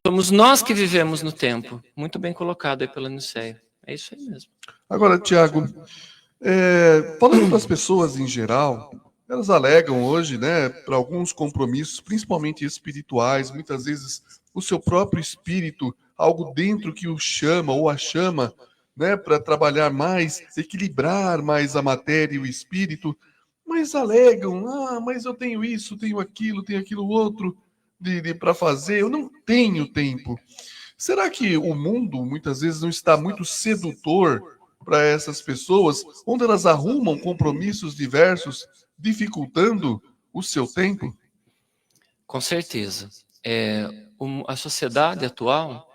somos nós que vivemos no tempo. Muito bem colocado aí pela Nilceia. É isso aí mesmo. Agora, Tiago, falando das pessoas em geral, elas alegam hoje, né, para alguns compromissos, principalmente espirituais, muitas vezes o seu próprio espírito, algo dentro que o chama ou a chama, né, para trabalhar mais, equilibrar mais a matéria e o espírito, mas alegam, mas eu tenho isso, tenho aquilo outro para fazer, eu não tenho tempo. Será que o mundo muitas vezes não está muito sedutor para essas pessoas, onde elas arrumam compromissos diversos, dificultando o seu tempo? Com certeza. A sociedade atual,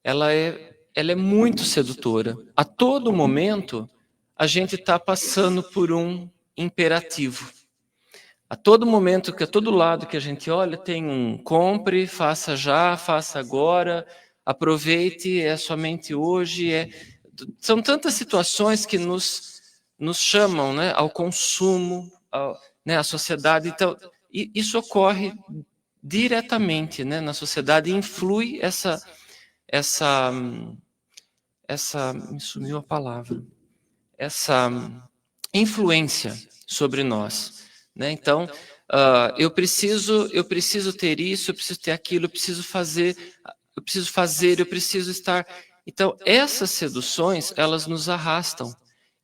ela é muito sedutora. A todo momento, a gente está passando por um imperativo. A todo momento, a todo lado que a gente olha, tem um compre, faça já, faça agora, aproveite, é somente hoje. São tantas situações que nos chamam, né, ao consumo, à sociedade. Então, isso ocorre diretamente, né, na sociedade e influi me sumiu a palavra, essa influência sobre nós, né? Então, eu preciso ter isso, eu preciso ter aquilo, eu preciso fazer, eu preciso estar. Então, essas seduções, elas nos arrastam.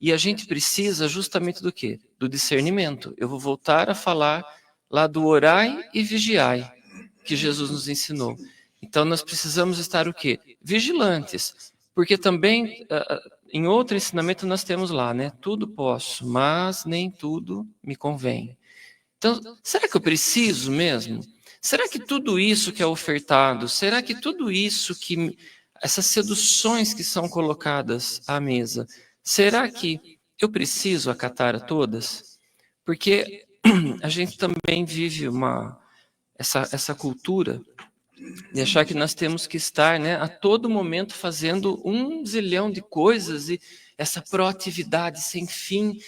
E a gente precisa justamente do quê? Do discernimento. Eu vou voltar a falar lá do orai e vigiai, que Jesus nos ensinou. Então, nós precisamos estar o quê? Vigilantes. Porque também, em outro ensinamento, nós temos lá, né? Tudo posso, mas nem tudo me convém. Então, será que eu preciso mesmo? Será que tudo isso que é ofertado, será que tudo isso essas seduções que são colocadas à mesa, será que eu preciso acatar a todas? Porque a gente também vive essa cultura de achar que nós temos que estar, né, a todo momento fazendo 1 zilhão de coisas e essa proatividade sem fim.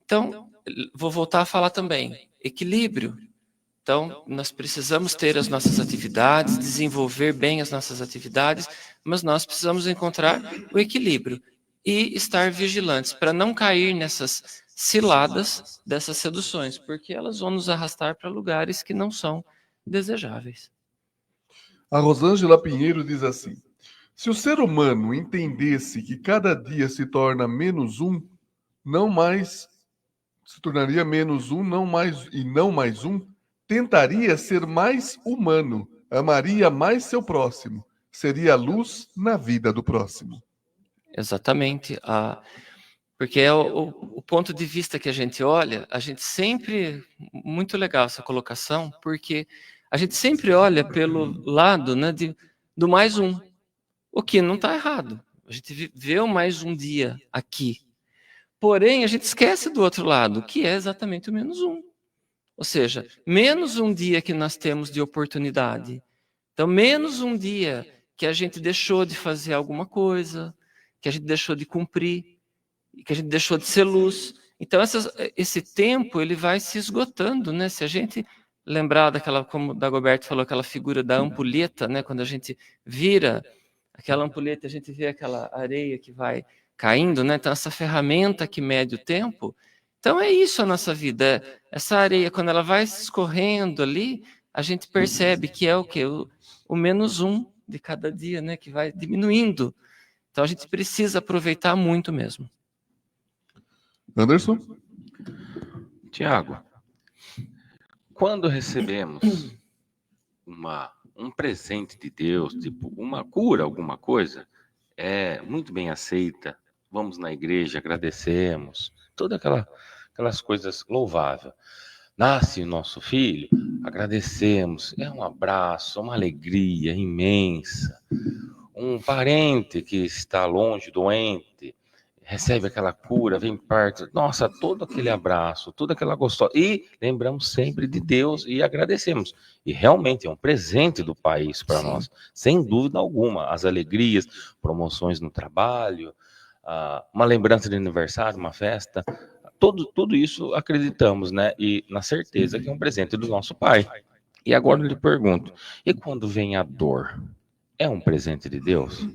Então, vou voltar a falar também, equilíbrio. Então, nós precisamos ter as nossas atividades, desenvolver bem as nossas atividades, mas nós precisamos encontrar o equilíbrio e estar vigilantes para não cair nessas ciladas dessas seduções, porque elas vão nos arrastar para lugares que não são desejáveis. A Rosângela Pinheiro diz assim: se o ser humano entendesse que cada dia se torna menos um, não mais se tornaria menos um, não mais um, tentaria ser mais humano, amaria mais seu próximo, seria luz na vida do próximo. Exatamente. Porque é o ponto de vista que a gente olha, a gente sempre... Muito legal essa colocação, porque a gente sempre olha pelo lado, né, do mais um, o que não está errado. A gente viveu mais um dia aqui. Porém, a gente esquece do outro lado, que é exatamente o menos um. Ou seja, menos um dia que nós temos de oportunidade. Então, menos um dia que a gente deixou de fazer alguma coisa, que a gente deixou de cumprir, que a gente deixou de ser luz. Então, esse tempo ele vai se esgotando, né? Se a gente lembrar daquela, como o Dagoberto falou, aquela figura da ampulheta, né? Quando a gente vira aquela ampulheta, a gente vê aquela areia que vai caindo, né? Então, essa ferramenta que mede o tempo. Então, é isso a nossa vida. Essa areia, quando ela vai escorrendo ali, a gente percebe que é o quê? O menos um de cada dia, né? Que vai diminuindo. Então, a gente precisa aproveitar muito mesmo. Anderson? Tiago, quando recebemos um presente de Deus, tipo uma cura, alguma coisa, é muito bem aceita. Vamos na igreja, agradecemos, todas aquelas coisas louváveis. Nasce o nosso filho, agradecemos, é um abraço, uma alegria imensa. Um parente que está longe, doente, recebe aquela cura, vem perto, nossa, todo aquele abraço, toda aquela gostosa. E lembramos sempre de Deus e agradecemos. E realmente é um presente do país para nós, sem dúvida alguma. As alegrias, promoções no trabalho, uma lembrança de aniversário, uma festa, tudo isso acreditamos, né? E na certeza que é um presente do nosso Pai. E agora eu lhe pergunto, e quando vem a dor, é um presente de Deus?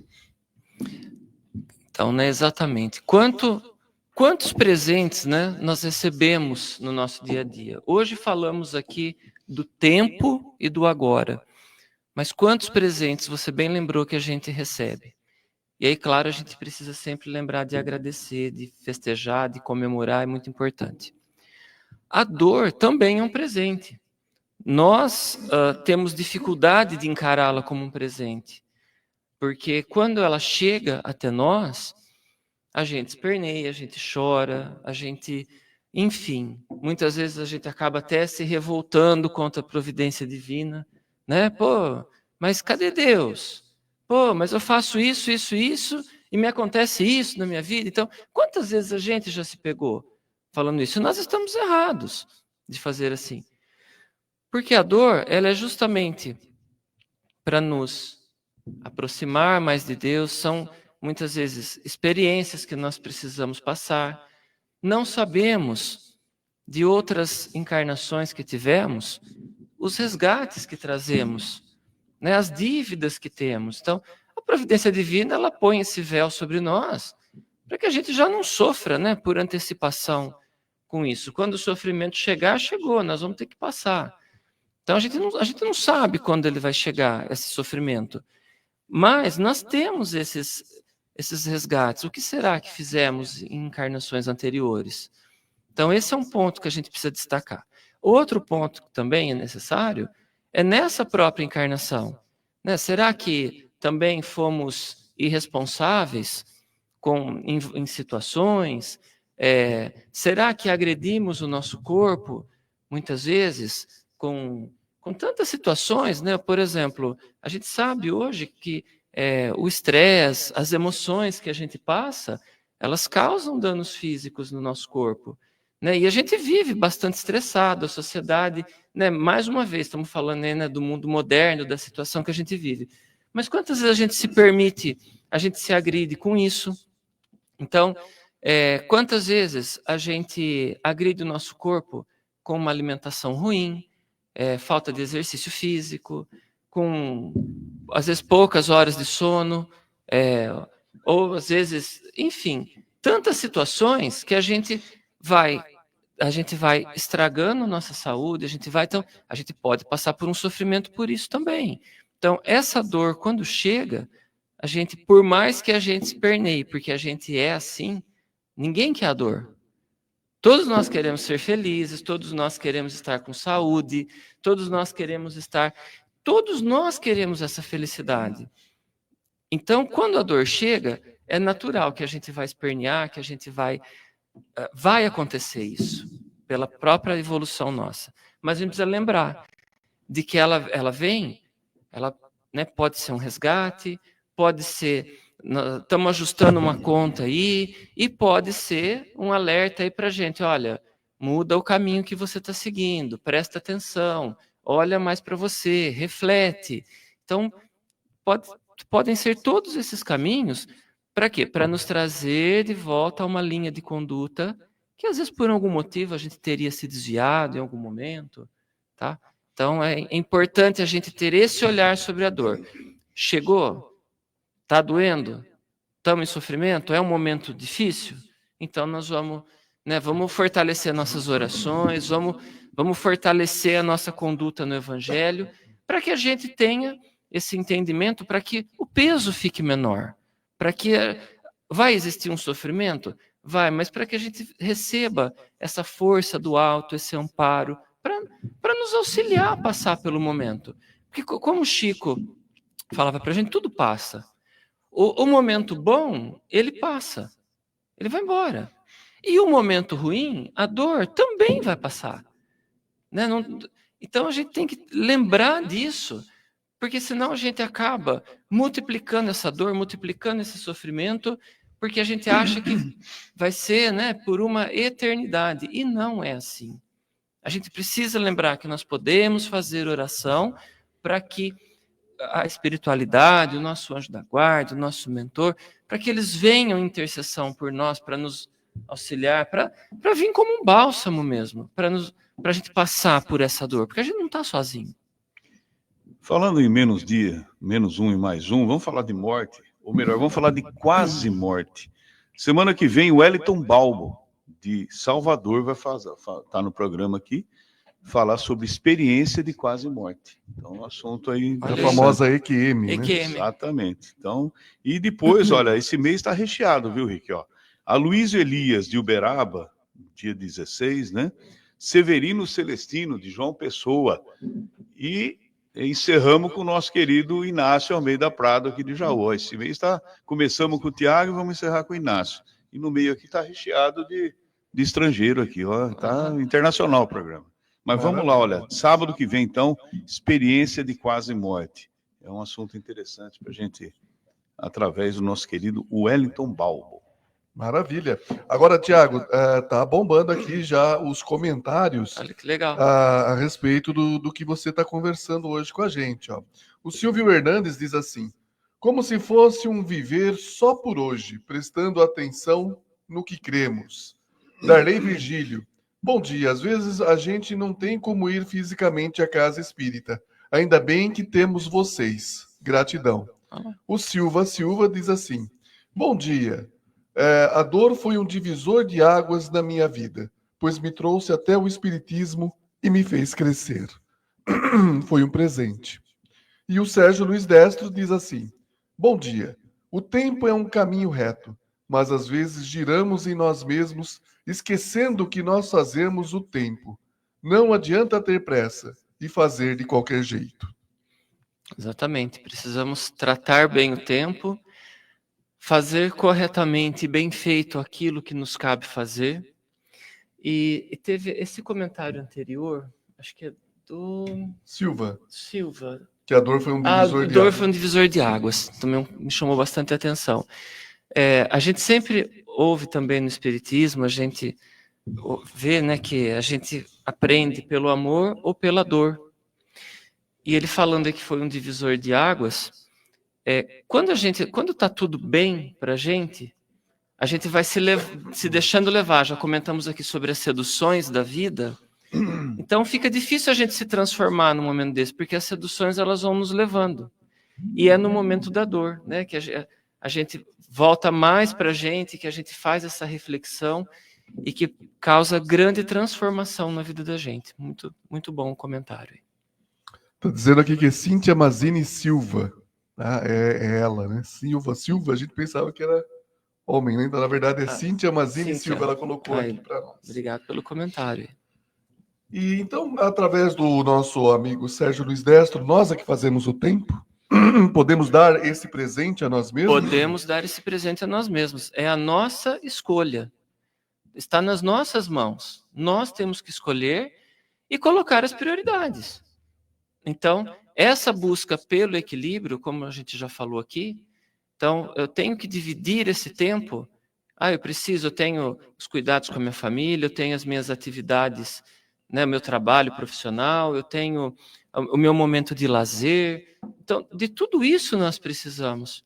Então, né, exatamente. Quantos presentes, né, nós recebemos no nosso dia a dia? Hoje falamos aqui do tempo e do agora. Mas quantos presentes você bem lembrou que a gente recebe? E aí, claro, a gente precisa sempre lembrar de agradecer, de festejar, de comemorar, é muito importante. A dor também é um presente. Nós temos dificuldade de encará-la como um presente. Porque quando ela chega até nós, a gente esperneia, a gente chora, a gente, enfim, muitas vezes a gente acaba até se revoltando contra a providência divina, né? Pô, mas cadê Deus? Pô, mas eu faço isso, e me acontece isso na minha vida. Então, quantas vezes a gente já se pegou falando isso? Nós estamos errados de fazer assim. Porque a dor, ela é justamente para nos aproximar mais de Deus, são muitas vezes experiências que nós precisamos passar. Não sabemos de outras encarnações que tivemos, os resgates que trazemos, né, as dívidas que temos. Então, a providência divina, ela põe esse véu sobre nós, para que a gente já não sofra, né, por antecipação com isso. Quando o sofrimento chegar, chegou, nós vamos ter que passar. Então, a gente não sabe quando ele vai chegar, esse sofrimento. Mas nós temos esses resgates. O que será que fizemos em encarnações anteriores? Então, esse é um ponto que a gente precisa destacar. Outro ponto que também é necessário é nessa própria encarnação. Né? Será que também fomos irresponsáveis em situações? Será que agredimos o nosso corpo, muitas vezes, com tantas situações, né? Por exemplo, a gente sabe hoje que o estresse, as emoções que a gente passa, elas causam danos físicos no nosso corpo, né? E a gente vive bastante estressado, a sociedade, né? Mais uma vez, estamos falando aí, né, do mundo moderno, da situação que a gente vive. Mas quantas vezes a gente se permite, a gente se agride com isso? Então, quantas vezes a gente agride o nosso corpo com uma alimentação ruim, falta de exercício físico, com, às vezes, poucas horas de sono, ou, às vezes, enfim, tantas situações que a gente vai estragando nossa saúde, então, a gente pode passar por um sofrimento por isso também. Então, essa dor, quando chega, a gente, por mais que a gente esperneie, porque a gente é assim, ninguém quer a dor. Todos nós queremos ser felizes, todos nós queremos estar com saúde, todos nós queremos essa felicidade. Então, quando a dor chega, é natural que a gente vai espernear, que a gente vai acontecer isso, pela própria evolução nossa. Mas a gente precisa lembrar de que ela vem, né, pode ser um resgate, pode ser... Estamos ajustando uma conta aí, e pode ser um alerta aí para a gente, olha, muda o caminho que você está seguindo, presta atenção, olha mais para você, reflete. Então, podem ser todos esses caminhos, para quê? Para nos trazer de volta a uma linha de conduta que, às vezes, por algum motivo, a gente teria se desviado em algum momento, tá? Então, é importante a gente ter esse olhar sobre a dor. Chegou? Está doendo? Estamos em sofrimento? É um momento difícil? Então, nós vamos fortalecer nossas orações, vamos fortalecer a nossa conduta no Evangelho, para que a gente tenha esse entendimento, para que o peso fique menor, para que vai existir um sofrimento? Vai, mas para que a gente receba essa força do alto, esse amparo, para nos auxiliar a passar pelo momento. Porque, como o Chico falava para a gente, tudo passa. O momento bom, ele passa, ele vai embora. E o momento ruim, a dor, também vai passar. Né? Então, a gente tem que lembrar disso, porque senão a gente acaba multiplicando essa dor, multiplicando esse sofrimento, porque a gente acha que vai ser, né, por uma eternidade. E não é assim. A gente precisa lembrar que nós podemos fazer oração para que a espiritualidade, o nosso anjo da guarda, o nosso mentor, para que eles venham em intercessão por nós, para nos auxiliar, para vir como um bálsamo mesmo, para a gente passar por essa dor, porque a gente não está sozinho. Falando em menos dia, menos um e mais um, vamos falar de morte, ou melhor, vamos falar de quase morte. Semana que vem, o Wellington Balbo, de Salvador, vai tá no programa aqui, falar sobre experiência de quase morte. Então, um assunto aí... A famosa EQM, né? EQM. Exatamente. Então, e depois, olha, esse mês está recheado, viu, Rick? Ó, Aloysio Elias, de Uberaba, dia 16, né? Severino Celestino, de João Pessoa. E encerramos com o nosso querido Inácio Almeida Prado, aqui de Jaú. Esse mês começamos com o Tiago e vamos encerrar com o Inácio. E no meio aqui está recheado de estrangeiro aqui, ó. Está internacional o programa. Mas vamos lá, olha, sábado que vem, então, experiência de quase morte. É um assunto interessante para a gente, através do nosso querido Wellington Balbo. Maravilha. Agora, Tiago, tá bombando aqui já os comentários. Olha que legal. A respeito do que você está conversando hoje com a gente. Ó. O Silvio Hernandes diz assim, como se fosse um viver só por hoje, prestando atenção no que cremos. Darley Virgílio, bom dia. Às vezes a gente não tem como ir fisicamente à casa espírita. Ainda bem que temos vocês. Gratidão. O Silva diz assim, bom dia. A dor foi um divisor de águas na minha vida, pois me trouxe até o Espiritismo e me fez crescer. Foi um presente. E o Sérgio Luiz Destro diz assim, bom dia. O tempo é um caminho reto, mas às vezes giramos em nós mesmos, esquecendo que nós fazemos o tempo. Não adianta ter pressa e fazer de qualquer jeito. Exatamente. Precisamos tratar bem o tempo, fazer corretamente e bem feito aquilo que nos cabe fazer. E teve esse comentário anterior, acho que é do... Silva. Que a dor foi um divisor de águas. A dor foi um divisor de águas. Também me chamou bastante atenção. A gente sempre ouve também no Espiritismo, a gente vê, né, que a gente aprende pelo amor ou pela dor. E ele falando que foi um divisor de águas... quando está tudo bem para a gente vai se deixando levar. Já comentamos aqui sobre as seduções da vida. Então fica difícil a gente se transformar num momento desse, porque as seduções elas vão nos levando. E é no momento da dor, né, que a gente volta mais para a gente, que a gente faz essa reflexão e que causa grande transformação na vida da gente. Muito, muito bom o comentário. Está dizendo aqui que é Cíntia Mazini Silva. É ela, né? Silva, a gente pensava que era homem, né? Então, na verdade, é Cíntia Mazini Silva, ela colocou aqui para nós. Obrigado pelo comentário. E então, através do nosso amigo Sérgio Luiz Destro, nós é que fazemos o tempo? Podemos dar esse presente a nós mesmos? Podemos dar esse presente a nós mesmos. É a nossa escolha. Está nas nossas mãos. Nós temos que escolher e colocar as prioridades. Então, essa busca pelo equilíbrio, como a gente já falou aqui, então eu tenho que dividir esse tempo. Eu tenho os cuidados com a minha família, eu tenho as minhas atividades, né, meu trabalho profissional, eu tenho o meu momento de lazer. Então, de tudo isso nós precisamos.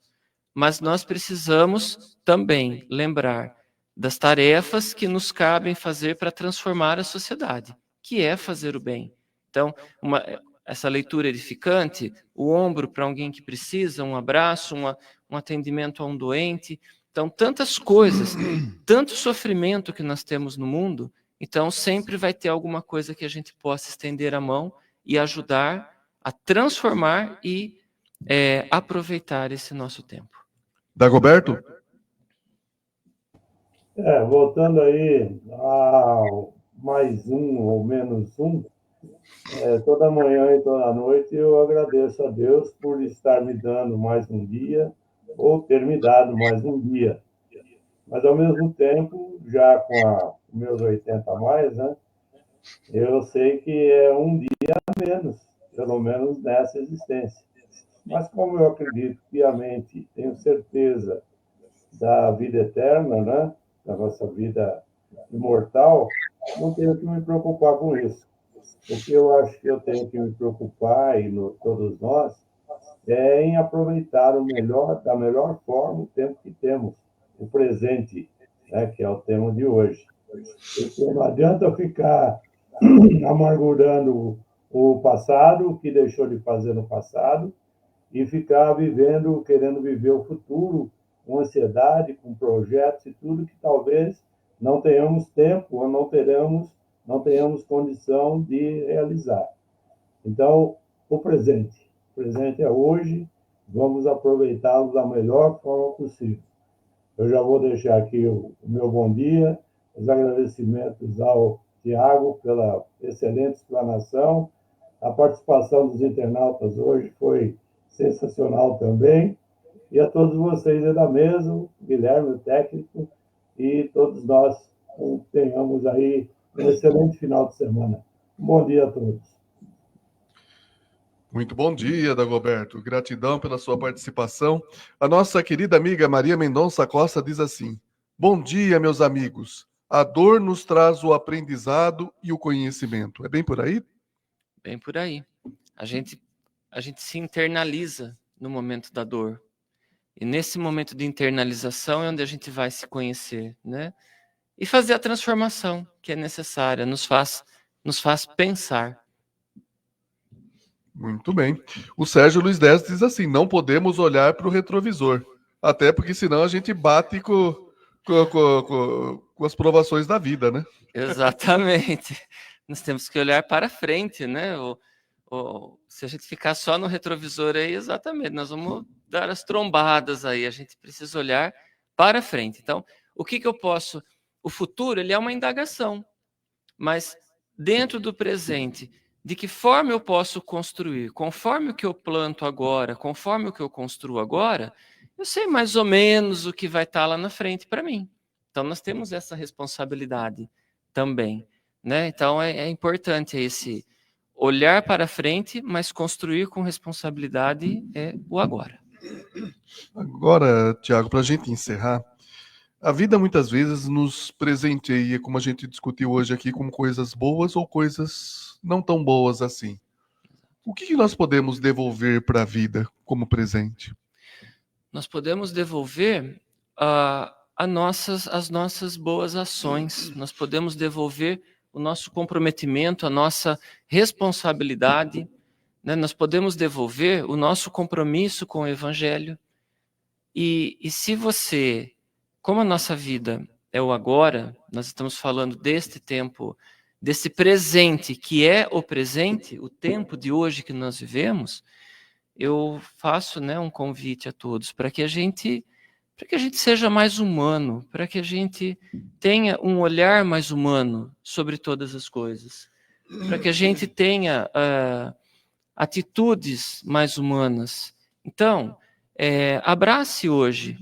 Mas nós precisamos também lembrar das tarefas que nos cabem fazer para transformar a sociedade, que é fazer o bem. Então, essa leitura edificante, o ombro para alguém que precisa, um abraço, um atendimento a um doente. Então, tantas coisas, tanto sofrimento que nós temos no mundo, então sempre vai ter alguma coisa que a gente possa estender a mão e ajudar a transformar e aproveitar esse nosso tempo. Dagoberto? Voltando aí a mais um ou menos um, toda manhã e toda noite eu agradeço a Deus por estar me dando mais um dia, ou ter me dado mais um dia. Mas, ao mesmo tempo, já com os meus 80 a mais, né, eu sei que é um dia a menos, pelo menos nessa existência. Mas como eu acredito piamente, tenho certeza da vida eterna, né, da nossa vida imortal, não tenho que me preocupar com isso. O que eu acho que eu tenho que me preocupar, e todos nós, é em aproveitar da melhor forma o tempo que temos, o presente, né, que é o tema de hoje. Porque não adianta ficar amargurando o passado, o que deixou de fazer no passado, e ficar querendo viver o futuro, com ansiedade, com projetos e tudo que talvez não tenhamos tempo ou não tenhamos condição de realizar. Então, o presente é hoje, vamos aproveitá-lo da melhor forma possível. Eu já vou deixar aqui o meu bom dia, os agradecimentos ao Tiago pela excelente explanação, a participação dos internautas hoje foi sensacional também, e a todos vocês aí da mesa, Guilherme, o técnico, e todos nós tenhamos aí um excelente final de semana. Bom dia a todos. Muito bom dia, Dagoberto. Gratidão pela sua participação. A nossa querida amiga Maria Mendonça Costa diz assim: bom dia, meus amigos. A dor nos traz o aprendizado e o conhecimento. É bem por aí? Bem por aí. A gente se internaliza no momento da dor. E nesse momento de internalização é onde a gente vai se conhecer, né? E fazer a transformação que é necessária, nos faz pensar. Muito bem. O Sérgio Luiz Dez diz assim: não podemos olhar para o retrovisor, até porque senão a gente bate com as provações da vida, né? Exatamente. Nós temos que olhar para frente, né? Se a gente ficar só no retrovisor aí, exatamente, nós vamos dar as trombadas aí. A gente precisa olhar para frente. Então, o que eu posso... O futuro, ele é uma indagação, mas dentro do presente, de que forma eu posso construir? Conforme o que eu planto agora, conforme o que eu construo agora, eu sei mais ou menos o que vai estar lá na frente para mim. Então, nós temos essa responsabilidade também, né? Então, é importante esse olhar para frente, mas construir com responsabilidade o agora. Agora, Tiago, para a gente encerrar, a vida muitas vezes nos presenteia, como a gente discutiu hoje aqui, com coisas boas ou coisas não tão boas assim. O que nós podemos devolver para a vida como presente? Nós podemos devolver as nossas boas ações, nós podemos devolver o nosso comprometimento, a nossa responsabilidade, né? Nós podemos devolver o nosso compromisso com o Evangelho. E se você, como a nossa vida é o agora, nós estamos falando deste tempo, desse presente que é o presente, o tempo de hoje que nós vivemos, eu faço, né, um convite a todos para que a gente seja mais humano, para que a gente tenha um olhar mais humano sobre todas as coisas, para que a gente tenha atitudes mais humanas. Então, abrace hoje,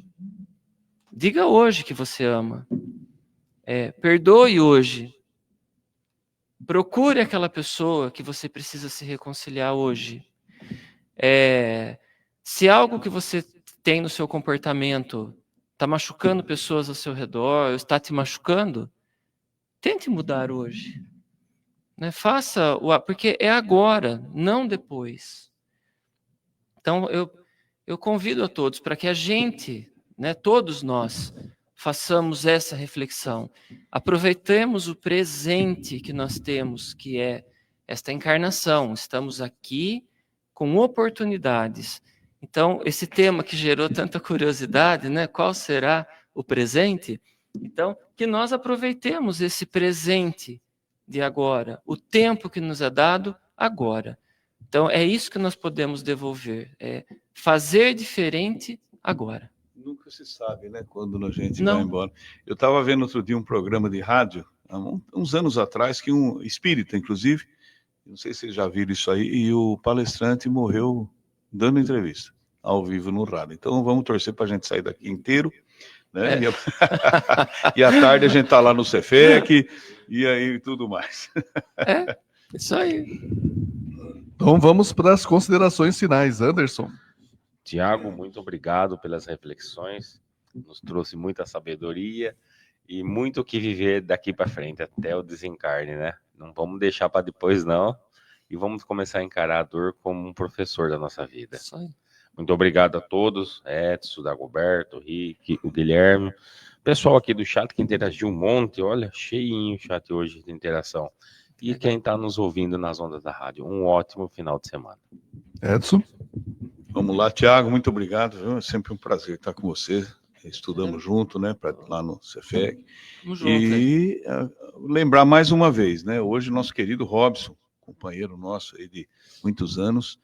diga hoje que você ama, perdoe hoje, procure aquela pessoa que você precisa se reconciliar hoje. Se algo que você tem no seu comportamento está machucando pessoas ao seu redor, está te machucando, tente mudar hoje. né? Faça porque é agora, não depois. Então, eu convido a todos para que a gente, né, todos nós, façamos essa reflexão. Aproveitemos o presente que nós temos, que é esta encarnação. Estamos aqui com oportunidades. Então, esse tema que gerou tanta curiosidade, né? Qual será o presente? Então, que nós aproveitemos esse presente de agora, o tempo que nos é dado agora. Então, é isso que nós podemos devolver, é fazer diferente agora. Nunca se sabe, né, quando a gente vai embora. Eu estava vendo outro dia um programa de rádio, há uns anos atrás, que um espírita, inclusive, não sei se vocês já viram isso aí, e o palestrante morreu dando entrevista, ao vivo no rádio. Então, vamos torcer para a gente sair daqui inteiro, né? E à tarde a gente está lá no Cefec, e aí tudo mais. Isso aí. Então vamos para as considerações finais, Anderson. Tiago, muito obrigado pelas reflexões, nos trouxe muita sabedoria e muito o que viver daqui para frente, até o desencarne, né? Não vamos deixar para depois, não, e vamos começar a encarar a dor como um professor da nossa vida. Isso aí. Muito obrigado a todos, Edson, Dagoberto, Rick, o Guilherme, pessoal aqui do chat que interagiu um monte, olha, cheinho o chat hoje de interação. E quem está nos ouvindo nas ondas da rádio, um ótimo final de semana. Edson? Vamos lá, Tiago, muito obrigado, viu? É sempre um prazer estar com você. Estudamos junto, né, lá no Cefec. E lembrar mais uma vez, né, hoje nosso querido Robson, companheiro nosso aí de muitos anos,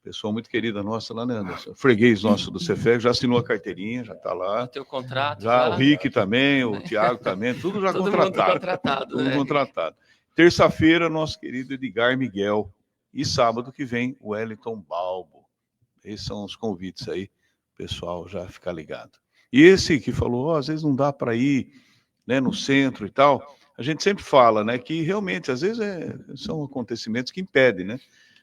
pessoa muito querida nossa lá, né, Anderson? Freguês nosso do Cefec, já assinou a carteirinha, já está lá. Tem o contrato. Já, o Rick também, o Tiago também, tudo já contratado. Tudo contratado. Terça-feira, nosso querido Edgar Miguel. E sábado que vem, o Wellington Balbo. Esses são os convites aí, pessoal, já ficar ligado. E esse que falou, às vezes não dá para ir, né, no centro e tal, a gente sempre fala, né, que realmente, às vezes, são acontecimentos que impedem, né?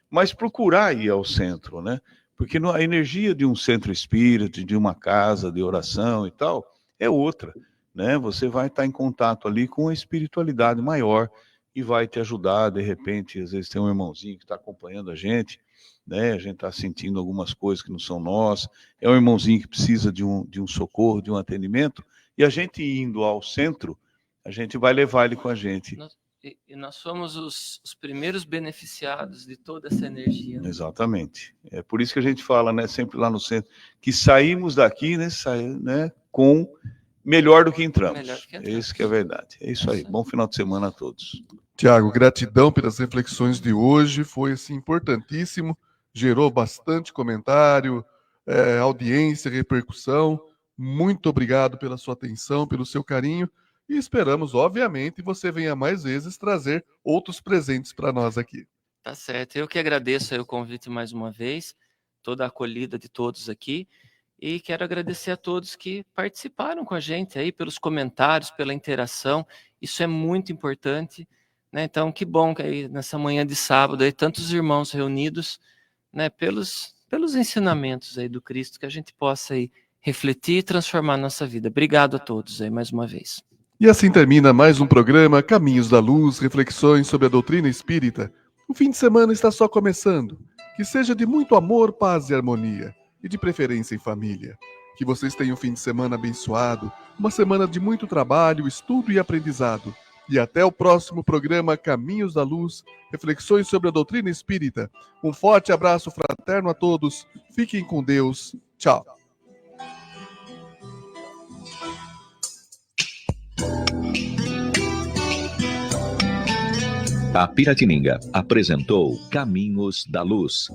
Mas procurar ir ao centro, né? Porque a energia de um centro espírita, de uma casa de oração e tal, é outra, né? Você vai estar em contato ali com a espiritualidade maior e vai te ajudar, de repente, às vezes tem um irmãozinho que está acompanhando a gente, né? A gente está sentindo algumas coisas que não são nossas, é um irmãozinho que precisa de um socorro, de um atendimento, e a gente indo ao centro, a gente vai levar ele com a gente. E nós somos os primeiros beneficiados de toda essa energia. Exatamente. É por isso que a gente fala, né, sempre lá no centro, que saímos daqui, né, com melhor do que entramos. Isso que é verdade. É isso aí. Bom final de semana a todos. Tiago, gratidão pelas reflexões de hoje, foi assim, importantíssimo, gerou bastante comentário, audiência, repercussão. Muito obrigado pela sua atenção, pelo seu carinho, e esperamos, obviamente, você venha mais vezes trazer outros presentes para nós aqui. Tá certo, eu que agradeço aí o convite mais uma vez, toda a acolhida de todos aqui, e quero agradecer a todos que participaram com a gente aí, pelos comentários, pela interação, isso é muito importante, né? Então, que bom que aí nessa manhã de sábado, aí, tantos irmãos reunidos, né, pelos ensinamentos aí do Cristo, que a gente possa aí refletir e transformar a nossa vida. Obrigado a todos aí mais uma vez. E assim termina mais um programa Caminhos da Luz, reflexões sobre a doutrina espírita. O fim de semana está só começando. Que seja de muito amor, paz e harmonia, e de preferência em família. Que vocês tenham um fim de semana abençoado, uma semana de muito trabalho, estudo e aprendizado. E até o próximo programa Caminhos da Luz, reflexões sobre a doutrina espírita. Um forte abraço fraterno a todos. Fiquem com Deus. Tchau. A Piratininga apresentou Caminhos da Luz.